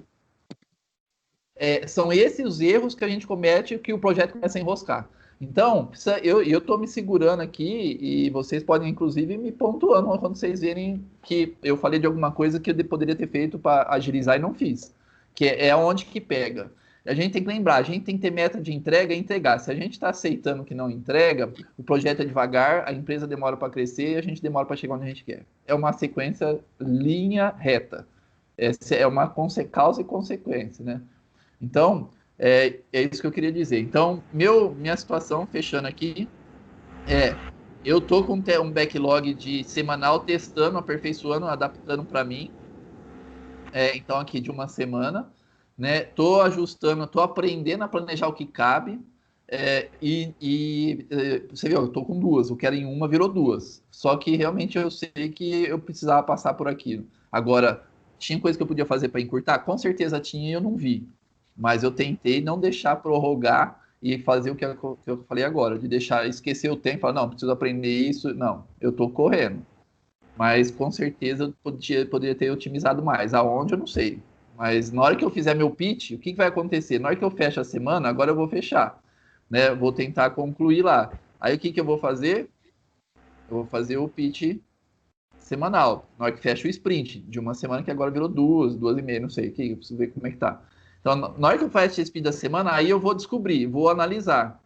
São esses os erros que a gente comete que o projeto começa a enroscar. Então, eu estou me segurando aqui e vocês podem, inclusive, me pontuando quando vocês verem que eu falei de alguma coisa que eu poderia ter feito para agilizar e não fiz. Que é onde que pega. A gente tem que lembrar, a gente tem que ter meta de entrega e entregar. Se a gente está aceitando que não entrega, o projeto é devagar, a empresa demora para crescer e a gente demora para chegar onde a gente quer. É uma sequência linha reta. É uma causa e consequência, né? Então, é isso que eu queria dizer. Então, minha situação, fechando aqui, eu tô com um backlog de semanal testando, aperfeiçoando, adaptando para mim. Então, aqui de uma semana, né? Tô ajustando, tô aprendendo a planejar o que cabe. Você viu, eu tô com duas, o que era em uma virou duas. Só que realmente eu sei que eu precisava passar por aquilo. Agora, tinha coisa que eu podia fazer para encurtar? Com certeza tinha e eu não vi. Mas eu tentei não deixar prorrogar e fazer o que eu falei agora, de deixar esquecer o tempo, falar, não, preciso aprender isso. Não, eu tô correndo. Mas com certeza eu poderia ter otimizado mais. Aonde eu não sei. Mas na hora que eu fizer meu pitch, o que vai acontecer? Na hora que eu fecho a semana, agora eu vou fechar. Né? Vou tentar concluir lá. Aí o que eu vou fazer? Eu vou fazer o pitch semanal. Na hora que fecha o sprint, de uma semana que agora virou duas e meia, não sei. Eu preciso ver como é que tá. Então, na hora que eu fecho esse sprint da semana, aí eu vou descobrir, vou analisar.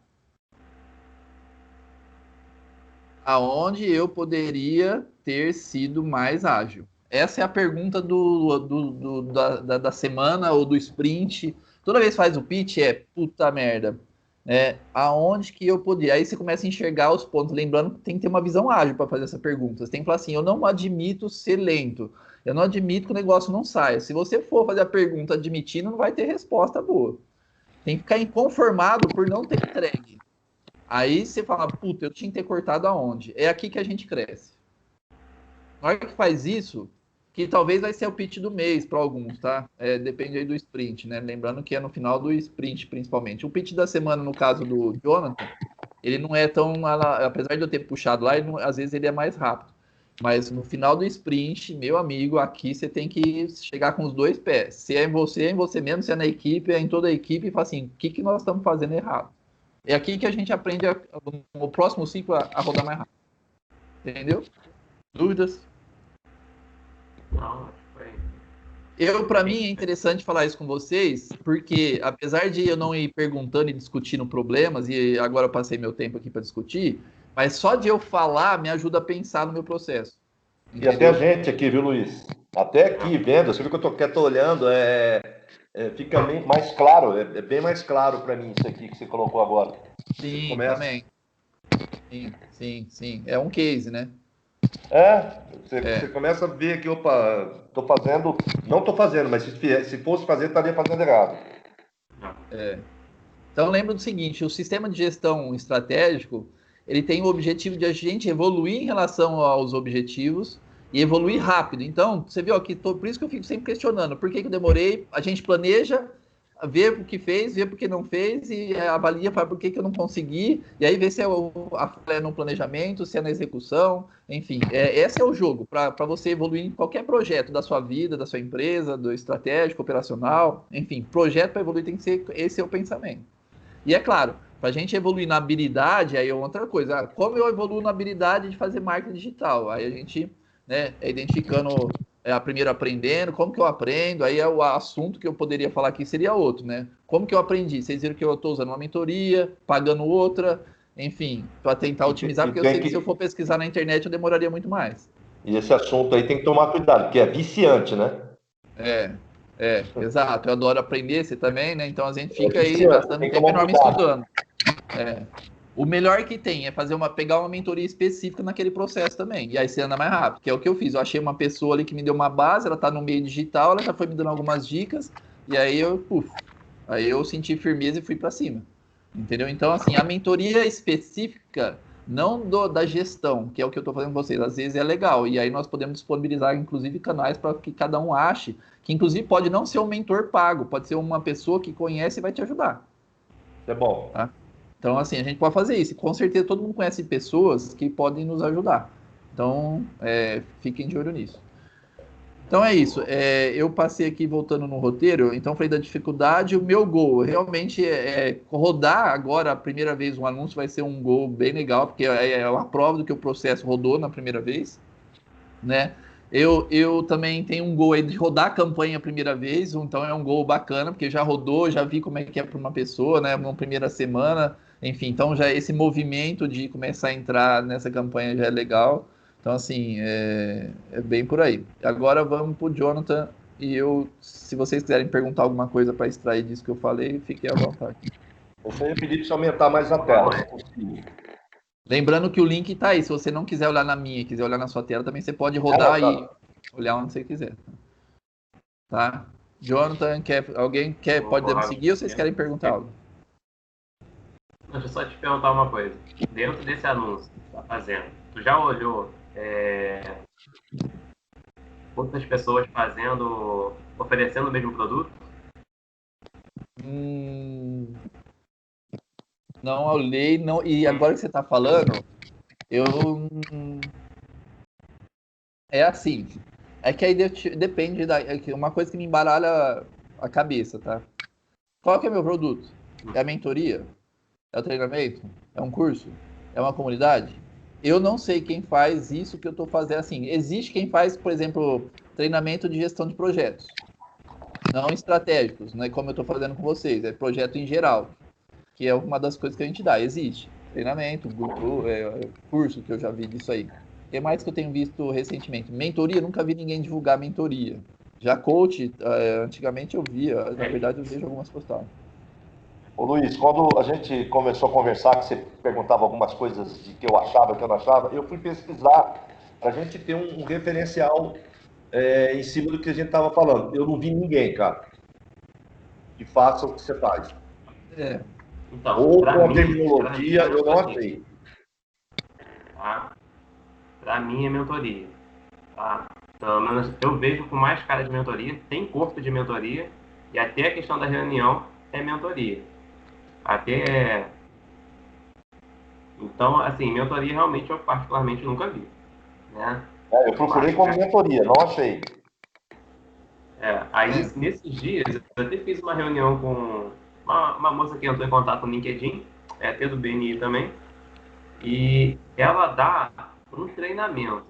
Aonde eu poderia ter sido mais ágil? Essa é a pergunta da semana ou do sprint. Toda vez que faz o pitch puta merda. Aonde que eu poderia? Aí você começa a enxergar os pontos. Lembrando que tem que ter uma visão ágil para fazer essa pergunta. Você tem que falar assim: eu não admito ser lento. Eu não admito que o negócio não saia. Se você for fazer a pergunta admitindo, não vai ter resposta boa. Tem que ficar inconformado por não ter entregue. Aí você fala, puta, eu tinha que ter cortado aonde? É aqui que a gente cresce. Na hora que faz isso, que talvez vai ser o pitch do mês para alguns, tá? Depende aí do sprint, né? Lembrando que é no final do sprint, principalmente. O pitch da semana, no caso do Jonathan, ele não é tão... Apesar de eu ter puxado lá, às vezes ele é mais rápido. Mas no final do sprint, meu amigo, aqui você tem que chegar com os dois pés. Se é em você mesmo, se é na equipe, é em toda a equipe, e fala assim, o que nós estamos fazendo errado? É aqui que a gente aprende no próximo ciclo a rodar mais rápido. Entendeu? Dúvidas? Não, foi. Para mim, é interessante falar isso com vocês, porque apesar de eu não ir perguntando e discutindo problemas, e agora eu passei meu tempo aqui para discutir, mas só de eu falar me ajuda a pensar no meu processo. Entendeu? E até a gente aqui, viu, Luiz? Até aqui, vendo, você viu que eu tô olhando, fica bem mais claro, é bem mais claro para mim isso aqui que você colocou agora. Sim, também. Sim. É um case, né? Você começa a ver que, opa, não tô fazendo, mas se fosse fazer, estaria fazendo errado. Então lembra do seguinte, o sistema de gestão estratégico, ele tem o objetivo de a gente evoluir em relação aos objetivos e evoluir rápido. Então, você viu aqui, por isso que eu fico sempre questionando, por que eu demorei? A gente planeja, vê o que fez, vê por que não fez e avalia para por que eu não consegui, e aí vê se a falha é no planejamento, se é na execução, enfim, esse é o jogo para você evoluir em qualquer projeto da sua vida, da sua empresa, do estratégico, operacional, enfim, projeto para evoluir tem que ser, esse é o pensamento. E é claro, para a gente evoluir na habilidade, aí é outra coisa. Como eu evoluo na habilidade de fazer marketing digital? Aí a gente identificando, primeiro aprendendo, como que eu aprendo, aí o assunto que eu poderia falar aqui seria outro, né? Como que eu aprendi? Vocês viram que eu estou usando uma mentoria, pagando outra, enfim, para tentar otimizar, porque eu sei que se eu for pesquisar na internet eu demoraria muito mais. E esse assunto aí tem que tomar cuidado, porque é viciante, né? Exato. Eu adoro aprender, você também, né? Então a gente fica aí gastando um tempo enorme estudando. O melhor que tem é pegar uma mentoria específica naquele processo também. E aí você anda mais rápido, que é o que eu fiz. Eu achei uma pessoa ali que me deu uma base, ela tá no meio digital, ela já foi me dando algumas dicas, e aí eu senti firmeza e fui para cima. Entendeu? Então, assim, a mentoria específica, não da gestão, que é o que eu estou fazendo com vocês, às vezes é legal. E aí nós podemos disponibilizar, inclusive, canais para que cada um ache, que inclusive pode não ser um mentor pago, pode ser uma pessoa que conhece e vai te ajudar. Isso é bom. Tá? Então, assim, a gente pode fazer isso. Com certeza todo mundo conhece pessoas que podem nos ajudar. Então, fiquem de olho nisso. Então é isso. Eu passei aqui voltando no roteiro, então falei da dificuldade. O meu gol realmente rodar agora a primeira vez um anúncio vai ser um gol bem legal, porque é uma prova do que o processo rodou na primeira vez, né? Eu também tenho um gol aí de rodar a campanha a primeira vez, então é um gol bacana, porque já rodou, já vi como é que é para uma pessoa, né? Uma primeira semana, enfim, então já esse movimento de começar a entrar nessa campanha já é legal. Então, assim, é bem por aí. Agora vamos para o Jonathan e se vocês quiserem perguntar alguma coisa para extrair disso que eu falei, fiquem à vontade. Eu só ia pedir para você aumentar mais a tela, se possível. Lembrando que o link está aí. Se você não quiser olhar na minha, quiser olhar na sua tela, também você pode rodar e olhar onde você quiser. Tá? Jonathan, alguém pode seguir ou vocês querem perguntar algo? Deixa eu só te perguntar uma coisa. Dentro desse anúncio que tu tá fazendo, tu já olhou outras pessoas oferecendo o mesmo produto? Não olhei, não. E agora que você está falando, é assim. É que aí depende uma coisa que me embaralha a cabeça, tá? Qual que é meu produto? É a mentoria? É o treinamento? É um curso? É uma comunidade? Eu não sei quem faz isso que eu estou fazendo. Assim, existe quem faz, por exemplo, treinamento de gestão de projetos. Não estratégicos, não é como eu estou fazendo com vocês, é projeto em geral, que é uma das coisas que a gente dá. Existe treinamento, grupo, curso, que eu já vi disso aí. O que mais que eu tenho visto recentemente? Mentoria, nunca vi ninguém divulgar mentoria. Já coach, antigamente eu via, na verdade eu vejo algumas postagens. Ô Luiz, quando a gente começou a conversar, que você perguntava algumas coisas de que eu achava, que eu não achava, eu fui pesquisar para a gente ter um referencial em cima do que a gente estava falando. Eu não vi ninguém, cara, que faça o que você faz. Então, ou com a terminologia, eu não achei. Tá? Para mim é mentoria. Tá? Pelo menos eu vejo com mais cara de mentoria, tem corpo de mentoria, e até a questão da reunião é mentoria. Então, assim, mentoria realmente eu particularmente nunca vi. Né? Eu procurei como mentoria, não achei. Aí, nesses dias, eu até fiz uma reunião com uma moça que entrou em contato no LinkedIn, até do BNI também, e ela dá um treinamento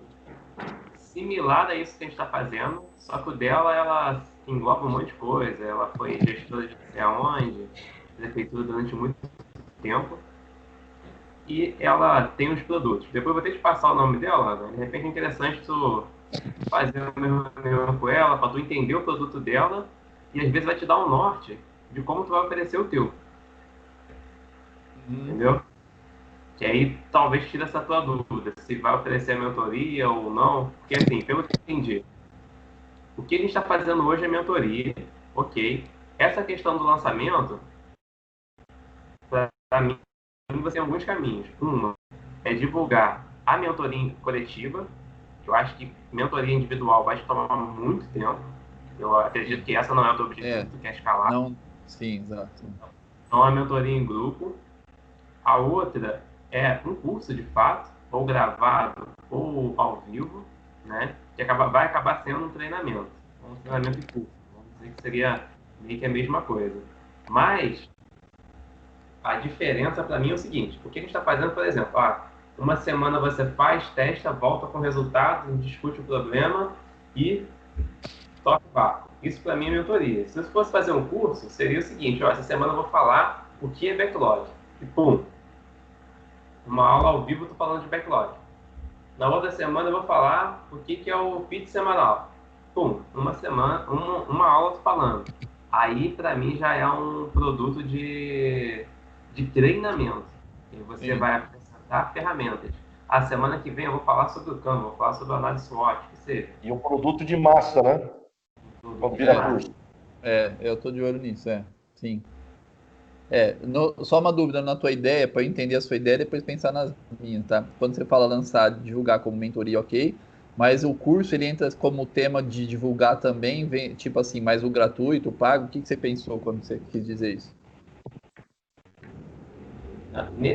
similar a isso que a gente está fazendo, só que o dela, ela engloba um monte de coisa. Ela foi gestora de não sei aonde, prefeitura durante muito tempo, e ela tem os produtos. Depois eu vou ter que passar o nome dela, né? De repente é interessante tu fazer uma reunião com ela, para tu entender o produto dela, e às vezes vai te dar um norte de como tu vai oferecer o teu. Entendeu? Que aí talvez tire essa tua dúvida, se vai oferecer a mentoria ou não. Porque assim, pelo que eu entendi, o que a gente está fazendo hoje é mentoria, ok. Essa questão do lançamento, para mim, você tem alguns caminhos. Uma é divulgar a mentoria coletiva, que eu acho que mentoria individual vai te tomar muito tempo. Eu acredito que essa não é o teu objetivo, tu quer escalar. Não, sim, exato. Então, a mentoria em grupo. A outra é um curso, de fato, ou gravado, ou ao vivo, né? Que vai acabar sendo um treinamento. Um treinamento de curso. Vamos dizer que seria meio que a mesma coisa. Mas a diferença para mim é o seguinte: o que a gente está fazendo, por exemplo, uma semana você faz, testa, volta com resultados, discute o problema e toca o barco. Isso para mim é mentoria. Se eu fosse fazer um curso, seria o seguinte: essa semana eu vou falar o que é backlog. E pum! Uma aula ao vivo, eu tô falando de backlog. Na outra semana eu vou falar o que é o pitch semanal. Pum, uma aula eu tô falando. Aí, para mim, já é um produto de treinamento. E você vai apresentar ferramentas. A semana que vem eu vou falar sobre o Canva, vou falar sobre a análise SWOT, que seja. E um produto de massa, né? Quando vira curso. Eu tô de olho nisso, sim. Só uma dúvida na tua ideia, para eu entender a sua ideia e depois pensar nas minhas, tá? Quando você fala lançar, divulgar como mentoria, ok, mas o curso ele entra como tema de divulgar também, vem, tipo assim, mais o gratuito, o pago, o que você pensou quando você quis dizer isso?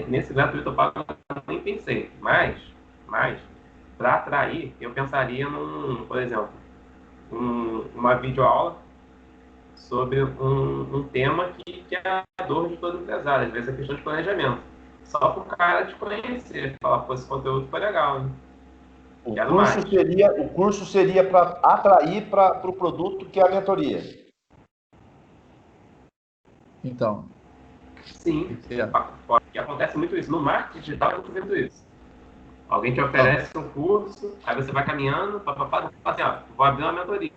Nesse gratuito eu pago, eu nem pensei, mas para atrair, eu pensaria por exemplo, uma videoaula sobre um tema que é a dor de todo empresário, às vezes é questão de planejamento. Só para o cara te conhecer, falar, pô, esse conteúdo foi legal, hein? Quero mais. O curso seria para atrair para o produto que é a mentoria. Então, Sim, que acontece muito isso. No marketing digital eu estou vendo isso. Alguém te não, oferece um curso, aí você vai caminhando, fala assim, ó, vou abrir uma mentoria.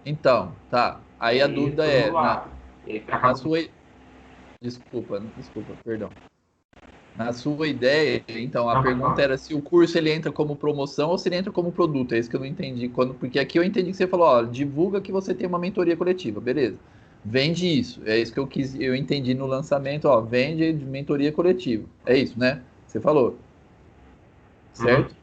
então, tá. Aí a dúvida todo é, mundo abre. E aí na acaba... sua. Desculpa, perdão. Na sua ideia, então, a Não, pode pergunta falar. era se o curso ele entra como promoção ou se ele entra como produto. É isso que eu não entendi. Porque aqui eu entendi que você falou, ó, divulga que você tem uma mentoria coletiva, beleza. Vende isso. É isso que eu entendi no lançamento, ó, vende mentoria coletiva. É isso, né? Você falou, Uhum, certo?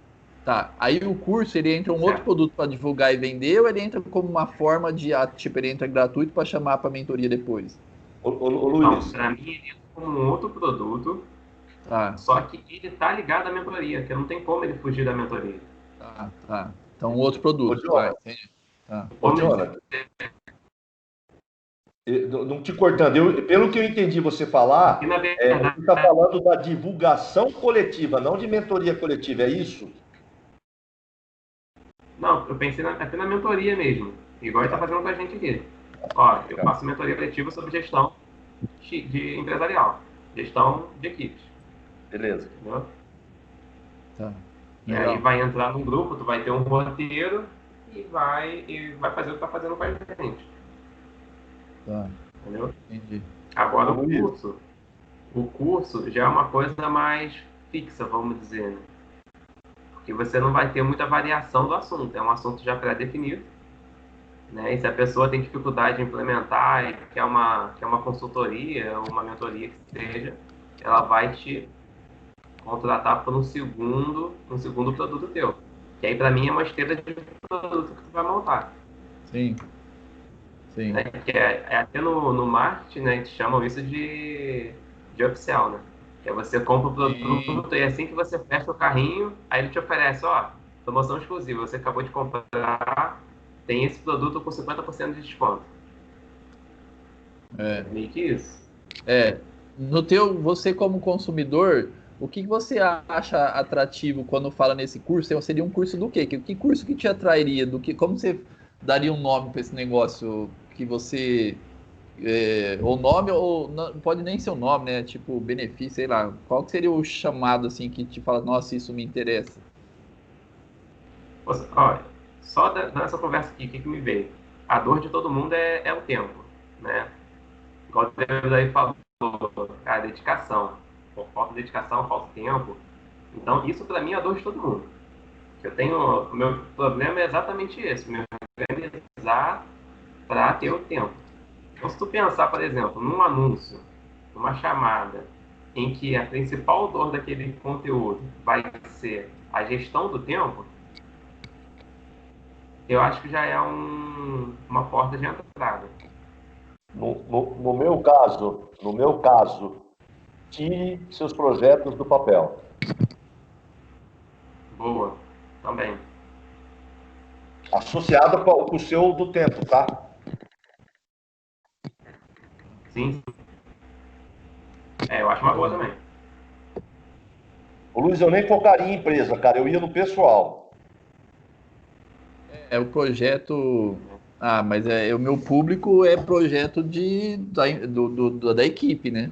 Tá. Aí o curso ele entra um outro certo. produto para divulgar e vender ou ele entra como uma forma de, tipo, ele entra gratuito para chamar para mentoria depois? Ô, Então, Luiz, para mim, ele entra como um outro produto, Tá, só que ele tá ligado à mentoria, que não tem como ele fugir da mentoria. tá. Então, outro ô, produto, tá, Jonathan, entendi. Tá. ô, Como ele... Jonathan, não te cortando, pelo que eu entendi você Porque, falar, na você verdade, está falando da divulgação coletiva, não de mentoria coletiva, é isso? não, eu pensei até na mentoria mesmo, igual ele está Tá, fazendo com a gente aqui. Ó, eu legal. faço mentoria coletiva sobre gestão de empresarial, gestão de equipes, Beleza. entendeu? Tá. E aí Legal. vai entrar num grupo, tu vai ter um roteiro e vai fazer o que tá fazendo com a gente, Tá. entendeu? Entendi. Agora Ô, Luiz, o curso já é uma coisa mais fixa, vamos dizer, né? Porque você não vai ter muita variação do assunto, é um assunto já pré-definido, né? E se a pessoa tem dificuldade de implementar e quer uma consultoria ou uma mentoria que seja, ela vai te contratar por um segundo produto teu. Que aí para mim é uma esteira de produto que tu vai montar. Sim, sim. Né? Que é até no marketing, né, a gente chama isso de upsell, né? Que é você compra o Sim. produto e assim que você fecha o carrinho, aí ele te oferece, ó, promoção exclusiva, você acabou de comprar, tem esse produto com 50% de desconto. É É. meio que isso. É. Você como consumidor, o que você acha atrativo quando fala nesse curso? Seria um curso do quê? Que curso que te atrairia? Como você daria um nome para esse negócio que você ou nome, ou não, pode nem ser o nome, né? Tipo, benefício, sei lá. Qual que seria o chamado assim que te fala, nossa, isso me interessa? Olha, só nessa conversa aqui, o que me veio? A dor de todo mundo é o tempo, né? Igual o Deus aí falou, a dedicação. Por falta de dedicação, falta tempo. Então, isso para mim é a dor de todo mundo. O meu problema é exatamente esse, me organizar para ter o tempo. Então, se tu pensar, por exemplo, num anúncio, numa chamada, em que a principal dor daquele conteúdo vai ser a gestão do tempo, eu acho que já é uma porta de entrada. no meu caso, tire seus projetos do papel. Boa, também. Associado com o seu do tempo, tá? Sim, eu acho uma boa Boa. também. Ô, Luiz, eu nem focaria em empresa, cara, eu ia no pessoal. É o projeto. Ah, mas o meu público é projeto da equipe, né?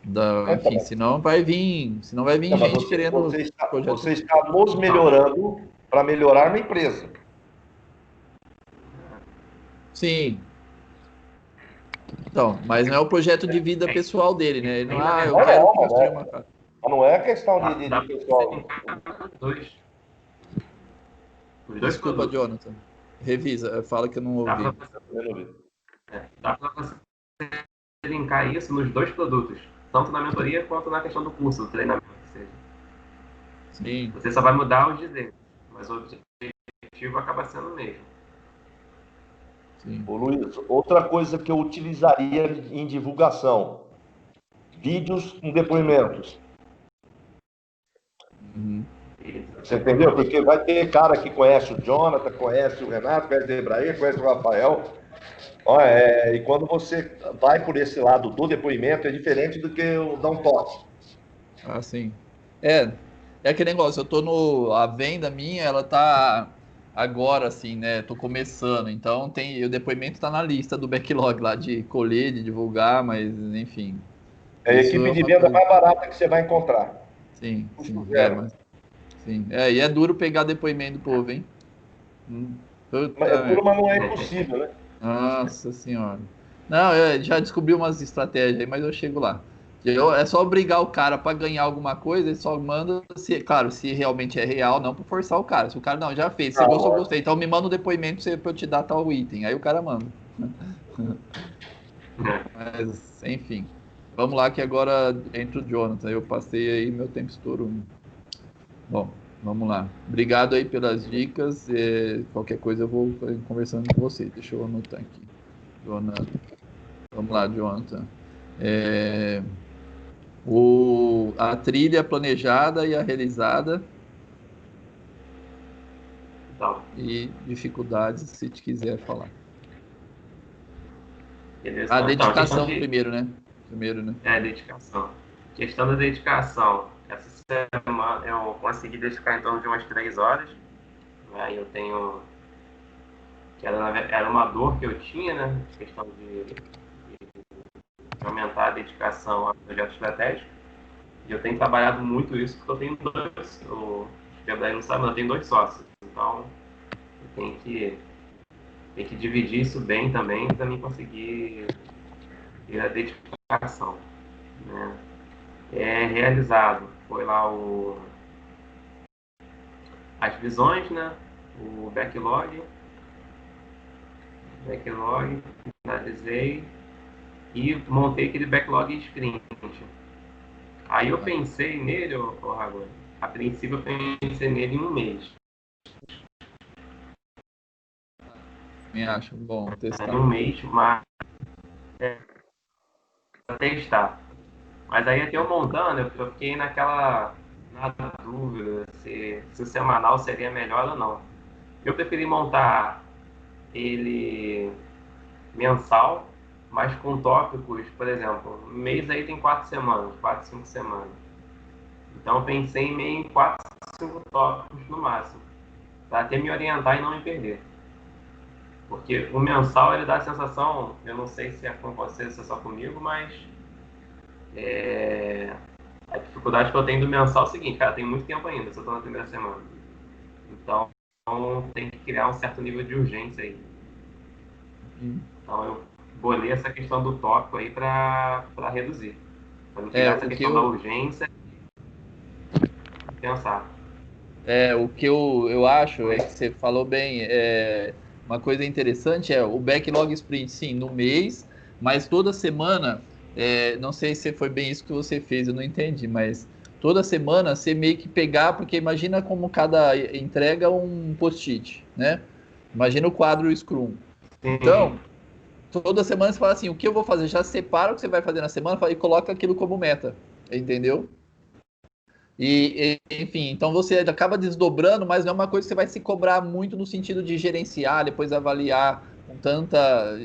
Então, Enfim, senão vai vir mas gente querendo projeto. você está nos Então, melhorando para melhorar na empresa. Sim, então, mas não é o projeto de vida é, pessoal dele, né? Ele não, aí na eu Não, quero verdade, não, construir uma casa. mas não é questão dá de para você pessoal. linkar os dois Desculpa, produtos. Jonathan. Revisa, fala que eu não Dá ouvi. para você trincar isso nos 2 produtos, tanto na mentoria quanto na questão do curso, do treinamento, que seja. Sim. Você só vai mudar os dizeres, mas o objetivo acaba sendo o mesmo. Sim. Ô, Luiz, outra coisa que eu utilizaria em divulgação, vídeos com depoimentos. Uhum. Você entendeu? Porque vai ter cara que conhece o Jonathan, conhece o Renato, conhece o Ibrahim, conhece o Rafael. E quando você vai por esse lado do depoimento, é diferente do que o dar um toque. Ah, sim. É aquele negócio, a venda minha, ela tá agora, assim, né? Tô começando, então o depoimento tá na lista do backlog lá, de colher, de divulgar, mas, enfim. É a Isso é equipe de uma venda coisa. mais barata que você vai encontrar. Sim, Custo sim. zero. Sim. E é duro pegar depoimento do povo, hein? É Puta duro, merda. mas não é impossível, né? Nossa senhora. Não, eu já descobri umas estratégias aí, mas eu chego lá. É só obrigar o cara para ganhar alguma coisa, ele só manda, claro, se realmente é real, não para forçar o cara. Se o cara não, já fez, você gostou, Lógico. gostei, então me manda um depoimento pra eu te dar tal item. Aí o cara manda. Mas, enfim. Vamos lá que agora entra o Jonathan. Eu passei aí, meu tempo estourou. Bom, vamos lá. Obrigado aí pelas dicas. Qualquer coisa eu vou conversando com você. Deixa eu anotar aqui. Jonathan. Vamos lá, Jonathan. É, a trilha planejada e a realizada Então, e dificuldades, se te quiser falar. beleza. A Então, questão dedicação de primeiro, né? Primeiro, né? dedicação. Questão da dedicação. Essa semana eu consegui dedicar em torno de umas 3 horas. Aí eu tenho. Que era uma dor que eu tinha, né? Questão de aumentar a dedicação ao projeto estratégico. E eu tenho trabalhado muito isso, porque eu tenho dois. O Gabriel não sabe, mas eu tenho 2 sócios. Então, eu tenho que dividir isso bem também para mim conseguir ter a dedicação. Né? Realizado. Foi lá as visões, né? O backlog, finalizei e montei aquele backlog sprint. Aí eu pensei nele, ô Ragor, a princípio eu pensei nele em um mês. Me acho bom Em testar. um mês, mas para testar. Mas aí até eu montando, eu fiquei na dúvida se o semanal seria melhor ou não. Eu preferi montar ele mensal, mas com tópicos, por exemplo, um mês aí tem 4 semanas, 4, 5 semanas. Então eu pensei em meio em 4, 5 tópicos no máximo, para até me orientar e não me perder. Porque o mensal ele dá a sensação, eu não sei se é com você, se é só comigo, mas a dificuldade que eu tenho do mensal é o seguinte, cara, tem muito tempo ainda, se eu estou na primeira semana. Então tem que criar um certo nível de urgência aí. Então eu bolei essa questão do tópico aí para reduzir. Para não criar essa O que questão da eu, urgência e pensar. o que eu acho é que você falou bem. Uma coisa interessante é o backlog sprint, sim, no mês, mas toda semana. Não sei se foi bem isso que você fez, eu não entendi, mas toda semana você meio que pegar, porque imagina como cada entrega um post-it, né? Imagina o quadro Scrum. Sim, Então, toda semana você fala assim: o que eu vou fazer? Já separa o que você vai fazer na semana e coloca aquilo como meta, entendeu? Enfim, então você acaba desdobrando, mas não é uma coisa que você vai se cobrar muito no sentido de gerenciar, depois avaliar com tanta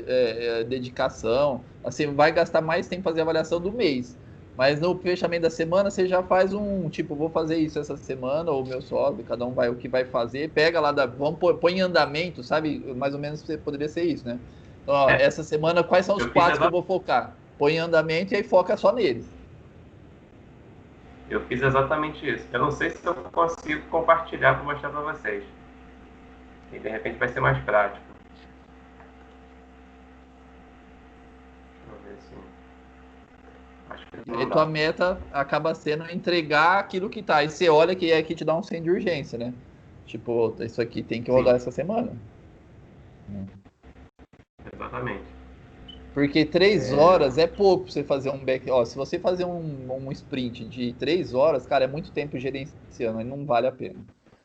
dedicação. Assim, vai gastar mais tempo fazer a avaliação do mês. Mas no fechamento da semana, você já faz tipo, vou fazer isso essa semana, ou meu sócio, cada um vai o que vai fazer, pega lá, põe em andamento, sabe? Mais ou menos poderia ser isso, né? Então, ó, essa semana, quais são os eu fiz, quadros que eu vou focar? Põe em andamento e aí foca só neles. eu fiz exatamente isso. Eu não sei se eu consigo compartilhar para mostrar para vocês. E de repente vai ser mais prático. Deixa eu ver se. Acho que E aí não tua dá. meta acaba sendo entregar aquilo que tá. Aí você olha que é que te dá um senso de urgência, né? Tipo, isso aqui tem que rodar Sim, essa semana. exatamente. Porque 3 horas é pouco pra você fazer um back. Ó, se você fazer um sprint de 3 horas, cara, é muito tempo gerenciando, aí não vale a pena.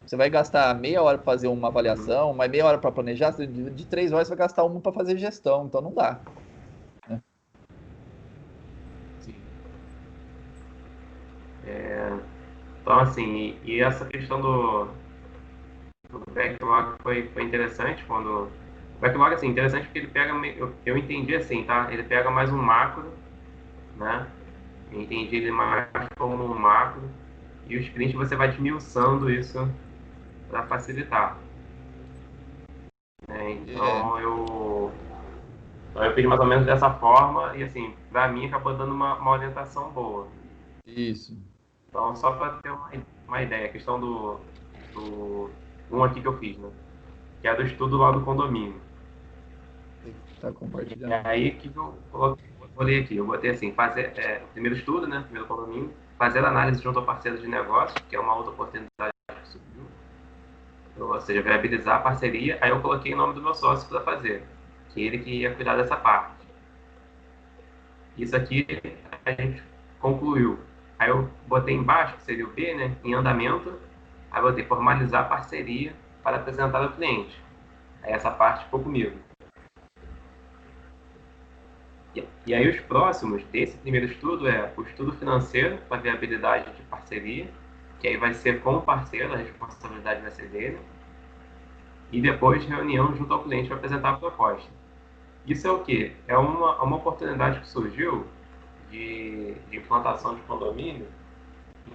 Você vai gastar meia hora para fazer uma avaliação, mais meia hora para planejar, de 3 horas você vai gastar uma para fazer gestão, então não dá. Né? Sim. Então, assim, e essa questão do backlog foi interessante quando. O backlog, assim, interessante porque ele pega. Eu entendi assim, tá? Ele pega mais um macro, né? Eu entendi ele mais como um macro. E o sprint você vai desmiuçando isso para facilitar. Né? É, Então eu fiz mais ou menos dessa forma e, assim, para mim acabou dando uma orientação boa. isso. Então, só para ter uma ideia, a questão do um aqui que eu fiz, né? Que é do estudo lá do condomínio. Tá E compartilhando. aí, o que eu olhei aqui? Eu botei assim, fazer o primeiro estudo, né? Primeiro condomínio, fazer análise junto ao parceiro de negócio, que é uma outra oportunidade que surgiu. Ou seja, viabilizar a parceria. Aí eu coloquei o nome do meu sócio para fazer, que ele que ia cuidar dessa parte. Isso aqui a gente concluiu. Aí eu botei embaixo, que seria o B, né? Em andamento. Aí botei formalizar a parceria para apresentar ao cliente. Aí essa parte ficou comigo. E aí os próximos desse primeiro estudo é o estudo financeiro para viabilidade de parceria, que aí vai ser com o parceiro, a responsabilidade vai ser dele. E depois reunião junto ao cliente para apresentar a proposta. Isso é o quê? É uma oportunidade que surgiu de implantação de condomínio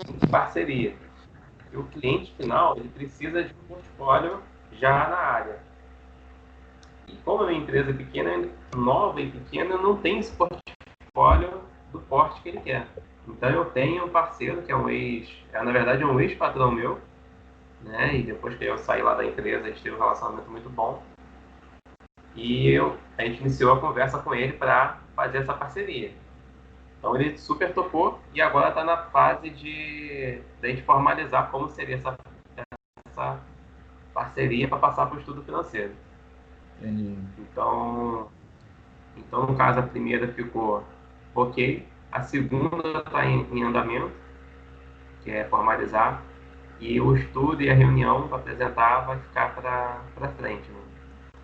em parceria. E o cliente final ele precisa de um portfólio já na área. E como é uma empresa pequena, nova e pequena, não tem esse portfólio do porte que ele quer. Então eu tenho um parceiro que é na verdade é um ex-patrão meu, né? E depois que eu saí lá da empresa, a gente teve um relacionamento muito bom. E a gente iniciou a conversa com ele para fazer essa parceria. Então ele super topou e agora está na fase de a gente formalizar como seria essa parceria para passar para o estudo financeiro. Entendi. Então, no caso, a primeira ficou ok, a segunda está em andamento, que é formalizar, e o estudo e a reunião para apresentar vai ficar para frente, né?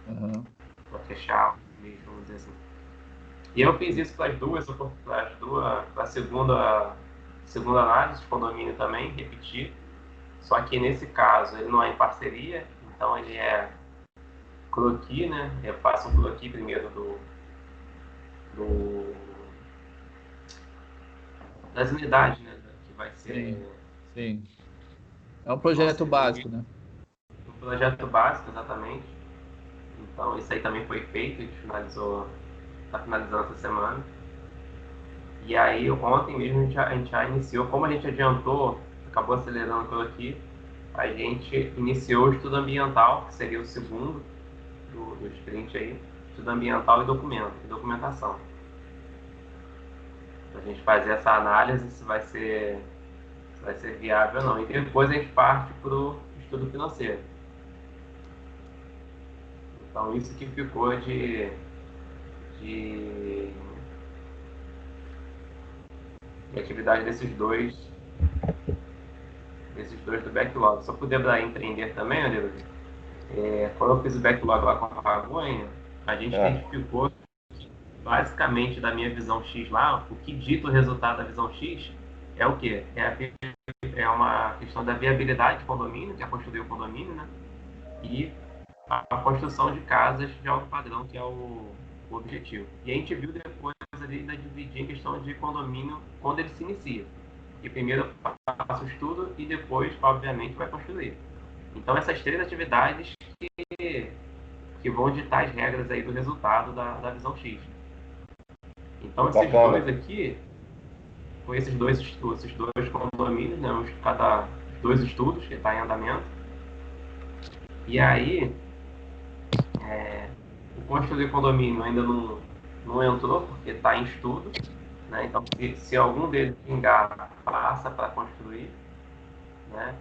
Uhum. Para fechar o mês, vamos dizer assim. E eu fiz isso para a segunda análise de condomínio também, repetir. Só que nesse caso ele não é em parceria, então ele é croquis, né? Eu faço um croquis primeiro do, das unidades, né? Que vai ser. Sim, sim. É um Vão projeto ser básico, né? um projeto básico, exatamente. Então isso aí também foi feito, a gente finalizou, está finalizando essa semana. E aí ontem mesmo a gente já iniciou, como a gente adiantou, acabou acelerando tudo aqui, a gente iniciou o estudo ambiental, que seria o segundo do sprint aí, estudo ambiental e documentação. Para a gente fazer essa análise se vai ser viável ou não. E depois a gente parte para o estudo financeiro. Então isso que ficou de atividade desses dois do backlog. Só puder dar empreender também, André, quando eu fiz o backlog lá com a Pagonha, a gente identificou basicamente da minha visão X lá, o que dita o resultado da visão X é o quê? É uma questão da viabilidade do condomínio, que é construir o condomínio, né? E a construção de casas de alto padrão, que é o objetivo. E a gente viu depois ali ainda dividir em questão de condomínio quando ele se inicia. E primeiro passa o estudo e depois, obviamente, vai construir. Então essas três atividades que vão ditar as regras aí do resultado da visão X. Então esses Bacana. dois aqui, com esses dois condomínios, né, os dois estudos que está em andamento. E aí, o construir condomínio ainda não entrou, porque está em estudo. Né? Então, se algum deles vingar, passa para construir. Né?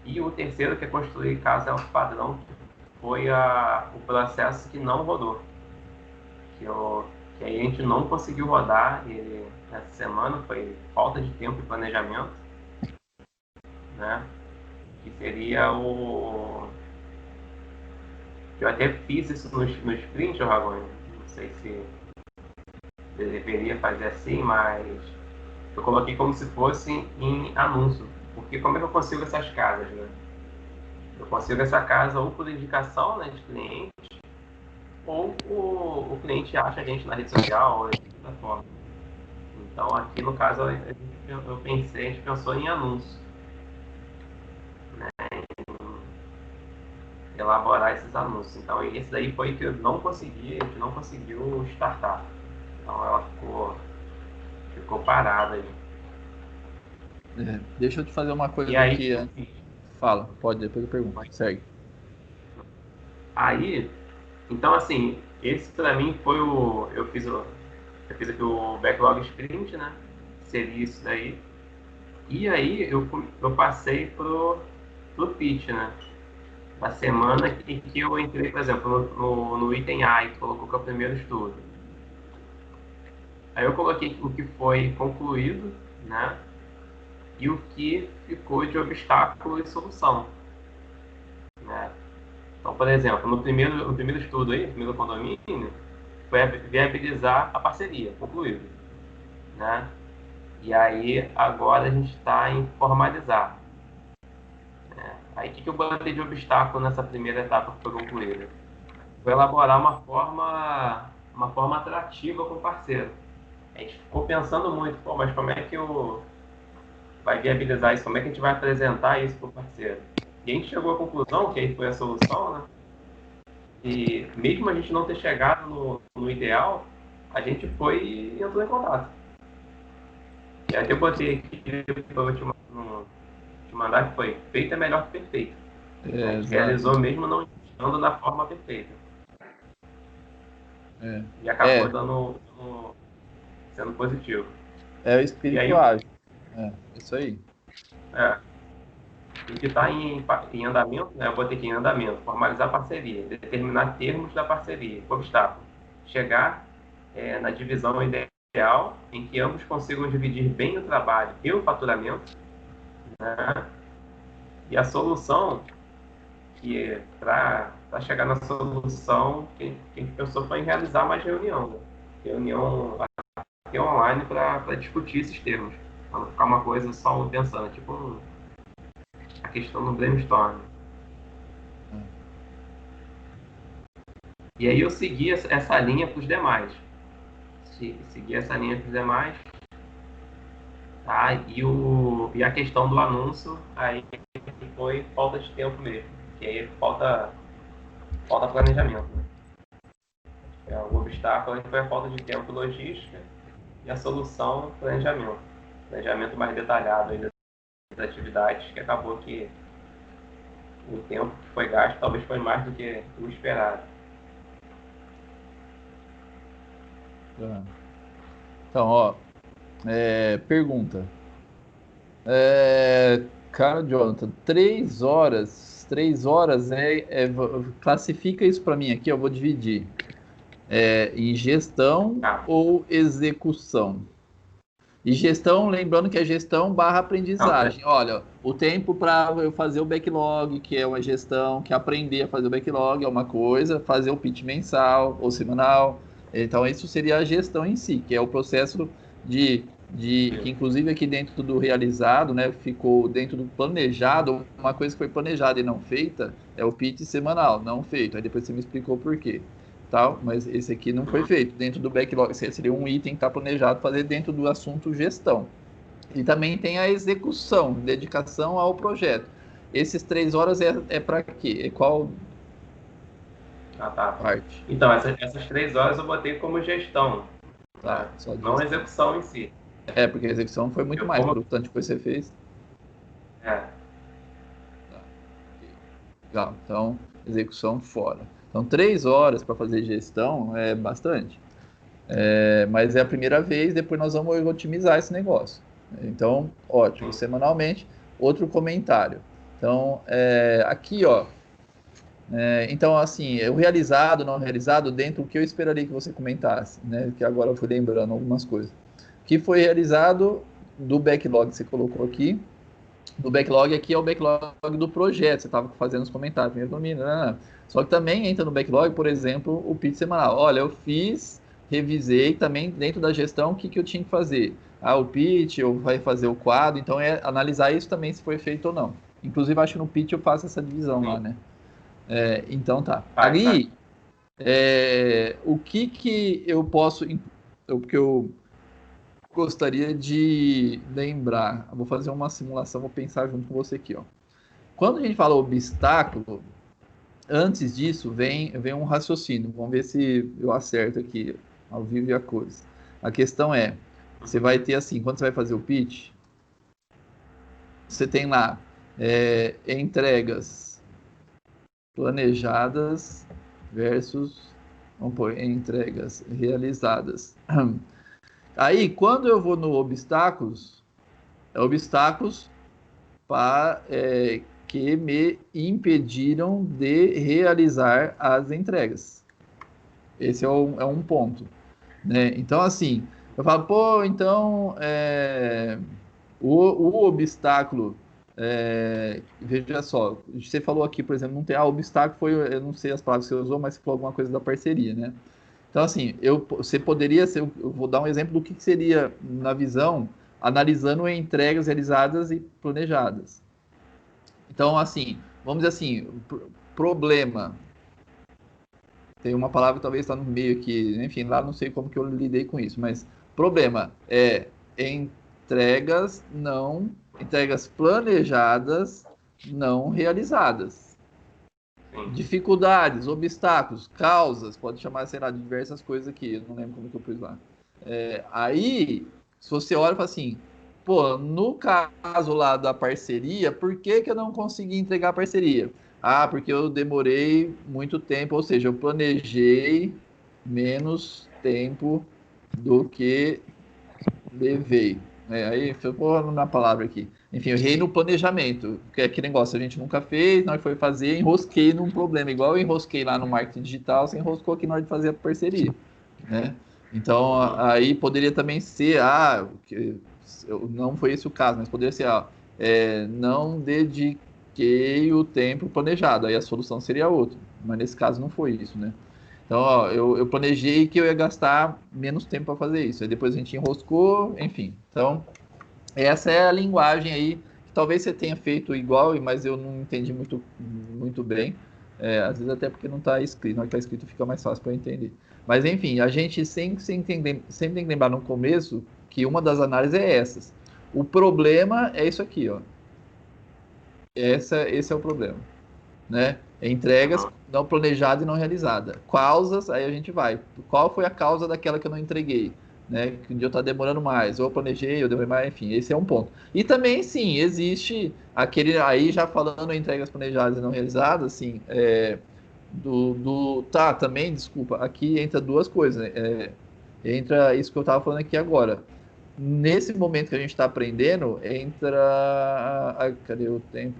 E o terceiro, que é construir casa alto padrão, que foi o processo que não rodou. Que E aí a gente não conseguiu rodar ele essa semana, foi falta de tempo e planejamento, né? Que seria o... Eu até fiz isso no sprint, Ragone. Não sei se eu deveria fazer assim, mas eu coloquei como se fosse em anúncio. Porque como é que eu consigo essas casas, né? Eu consigo essa casa ou por indicação, né, de cliente, ou o cliente acha a gente na rede social ou da forma. Então aqui no caso a gente pensou em anúncio, né, em elaborar esses anúncios. Então esse daí foi que eu não consegui, a gente não conseguiu startar. Então ela ficou parada aí. Deixa eu te fazer uma coisa E aí, aqui. Fala, pode, depois eu pergunto. Segue. Aí, então assim, esse pra mim foi eu fiz aqui o backlog sprint, né? Seria isso daí. E aí eu passei pro pitch, né? Na semana que eu entrei, por exemplo, no item A e colocou que é o primeiro estudo. Aí eu coloquei o que foi concluído, né? E o que ficou de obstáculo e solução, né? Então, por exemplo, no primeiro estudo aí, no primeiro condomínio, foi viabilizar a parceria, concluído, né? E aí agora a gente está em formalizar. Aí o que eu botei de obstáculo nessa primeira etapa que foi concluída? Foi elaborar uma forma atrativa com o parceiro. A gente ficou pensando muito, pô, mas como é que vai viabilizar isso? Como é que a gente vai apresentar isso para o parceiro? E a gente chegou à conclusão, que aí foi a solução, né? E mesmo a gente não ter chegado no ideal, a gente foi e entrou em contato. E até eu botei aqui para eu te mandar que foi feito é melhor que perfeito. A gente realizou mesmo não estando na forma perfeita. E acabou sendo positivo. É o espírito ágil. Isso aí. O que está em andamento, né, eu botei aqui em andamento, formalizar a parceria, determinar termos da parceria, obstáculo, chegar na divisão ideal, em que ambos consigam dividir bem o trabalho e o faturamento, né? E a solução, que para chegar na solução, quem pensou foi em realizar mais reunião, né? Reunião aqui online para discutir esses termos, para não ficar uma coisa só pensando, tipo a questão do brainstorm. E aí eu segui essa linha para os demais. Segui essa linha para os demais. Tá? E a questão do anúncio, aí foi falta de tempo mesmo. Que aí falta planejamento. Né? O obstáculo aí foi a falta de tempo e logística. E a solução, planejamento. Planejamento mais detalhado aí das atividades, que acabou que o tempo que foi gasto talvez foi mais do que o esperado. Então, ó, pergunta. Cara, Jonathan, 3 horas classifica isso para mim aqui, eu vou dividir. Em gestão ou execução? E gestão, lembrando que é gestão barra aprendizagem. Olha, o tempo para eu fazer o backlog, que é uma gestão, que aprender a fazer o backlog é uma coisa, fazer o pitch mensal ou semanal. Então, isso seria a gestão em si, que é o processo que inclusive aqui dentro do realizado, né, ficou dentro do planejado, uma coisa que foi planejada e não feita é o pitch semanal, não feito. Aí depois você me explicou por quê. Tal, mas esse aqui não foi feito dentro do backlog. Esse seria um item que está planejado fazer dentro do assunto gestão. E também tem a execução, dedicação ao projeto. Esses 3 horas é para quê? Qual parte? Então, essas 3 horas eu botei como gestão, tá? Não gestão. Execução em si. Porque a execução foi muito mais, pelo tanto que você fez. Legal, então, execução fora. Então, 3 horas para fazer gestão é bastante. Mas é a primeira vez, depois nós vamos otimizar esse negócio. Então, ótimo, semanalmente. Outro comentário. Então, aqui, ó, Então, assim, o realizado, não realizado, dentro do que eu esperaria que você comentasse, né? Que agora eu fui lembrando algumas coisas. Que foi realizado do backlog que você colocou aqui. Do backlog aqui é o backlog do projeto. Você estava fazendo os comentários, primeiro domínio, né? Só que também entra no backlog, por exemplo, o pitch semanal. Olha, eu fiz, revisei também dentro da gestão o que eu tinha que fazer. O pitch, ou vai fazer o quadro, então é analisar isso também se foi feito ou não. Inclusive, acho que no pitch eu faço essa divisão lá, né? Então tá. Ali, o que eu posso. Porque eu gostaria de lembrar. Eu vou fazer uma simulação, vou pensar junto com você aqui, ó. Quando a gente fala obstáculo, antes disso vem um raciocínio. Vamos ver se eu acerto aqui, ao vivo e a cores. A questão é, você vai ter assim, quando você vai fazer o pitch, você tem lá entregas planejadas versus, vamos pôr, entregas realizadas. Aí, quando eu vou no obstáculos, obstáculos para que me impediram de realizar as entregas. Esse é um ponto, né? Então, assim, eu falo, pô, então o obstáculo, veja só, você falou aqui, por exemplo, não tem, obstáculo foi, eu não sei as palavras que você usou, mas você falou alguma coisa da parceria, né? Então, assim, você poderia ser, eu vou dar um exemplo do que seria, na visão, analisando entregas realizadas e planejadas. Então, assim, vamos dizer assim, problema. Tem uma palavra que talvez está no meio aqui, enfim, lá não sei como que eu lidei com isso, mas problema é entregas planejadas não realizadas. Dificuldades, obstáculos, causas, pode chamar, sei lá, de diversas coisas aqui, eu não lembro como que eu pus lá. Aí, se você olha e fala assim, pô, no caso lá da parceria, por que eu não consegui entregar a parceria? Porque eu demorei muito tempo, ou seja, eu planejei menos tempo do que levei. Aí, porra, na palavra aqui. Enfim, eu errei no planejamento, que é aquele negócio, a gente nunca fez, nós foi fazer, enrosquei num problema, igual eu enrosquei lá no marketing digital, você enroscou aqui na hora de fazer a parceria, né? Então, aí poderia também ser, não foi esse o caso, mas poderia ser, não dediquei o tempo planejado, aí a solução seria outra, mas nesse caso não foi isso, né? Então, eu planejei que eu ia gastar menos tempo para fazer isso. Aí depois a gente enroscou, enfim. Então, essa é a linguagem aí, que talvez você tenha feito igual, mas eu não entendi muito, muito bem. Às vezes até porque não está escrito. Na hora que está escrito fica mais fácil para entender. Mas, enfim, a gente sempre tem que lembrar no começo que uma das análises é essas. O problema é isso aqui, ó. Esse é o problema, né? Entregas não planejada e não realizada. Causas, aí a gente vai. Qual foi a causa daquela que eu não entreguei? Né? Que um dia eu estou demorando mais, ou eu planejei, eu demorei mais, enfim, esse é um ponto. E também, sim, existe aquele, aí já falando em entregas planejadas e não realizadas, assim, também, desculpa, aqui entra duas coisas, né? Entra isso que eu estava falando aqui agora. Nesse momento que a gente está aprendendo, entra. Cadê o tempo?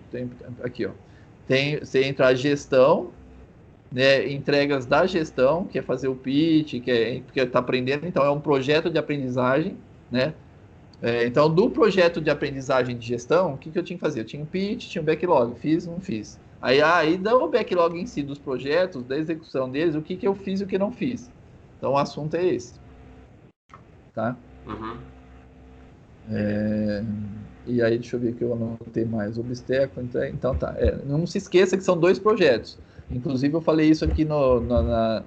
Aqui, ó. Você entra a gestão, né, entregas da gestão, que é fazer o pitch, que está aprendendo, então é um projeto de aprendizagem, né? Então, do projeto de aprendizagem de gestão, o que eu tinha que fazer? Eu tinha um pitch, tinha um backlog, fiz, não fiz. Aí dá o backlog em si dos projetos, da execução deles, o que eu fiz e o que não fiz. Então, o assunto é esse. Tá? Uhum. E aí, deixa eu ver que eu anotei mais. Obstáculo, então tá. Não se esqueça que são dois projetos. Inclusive, eu falei isso aqui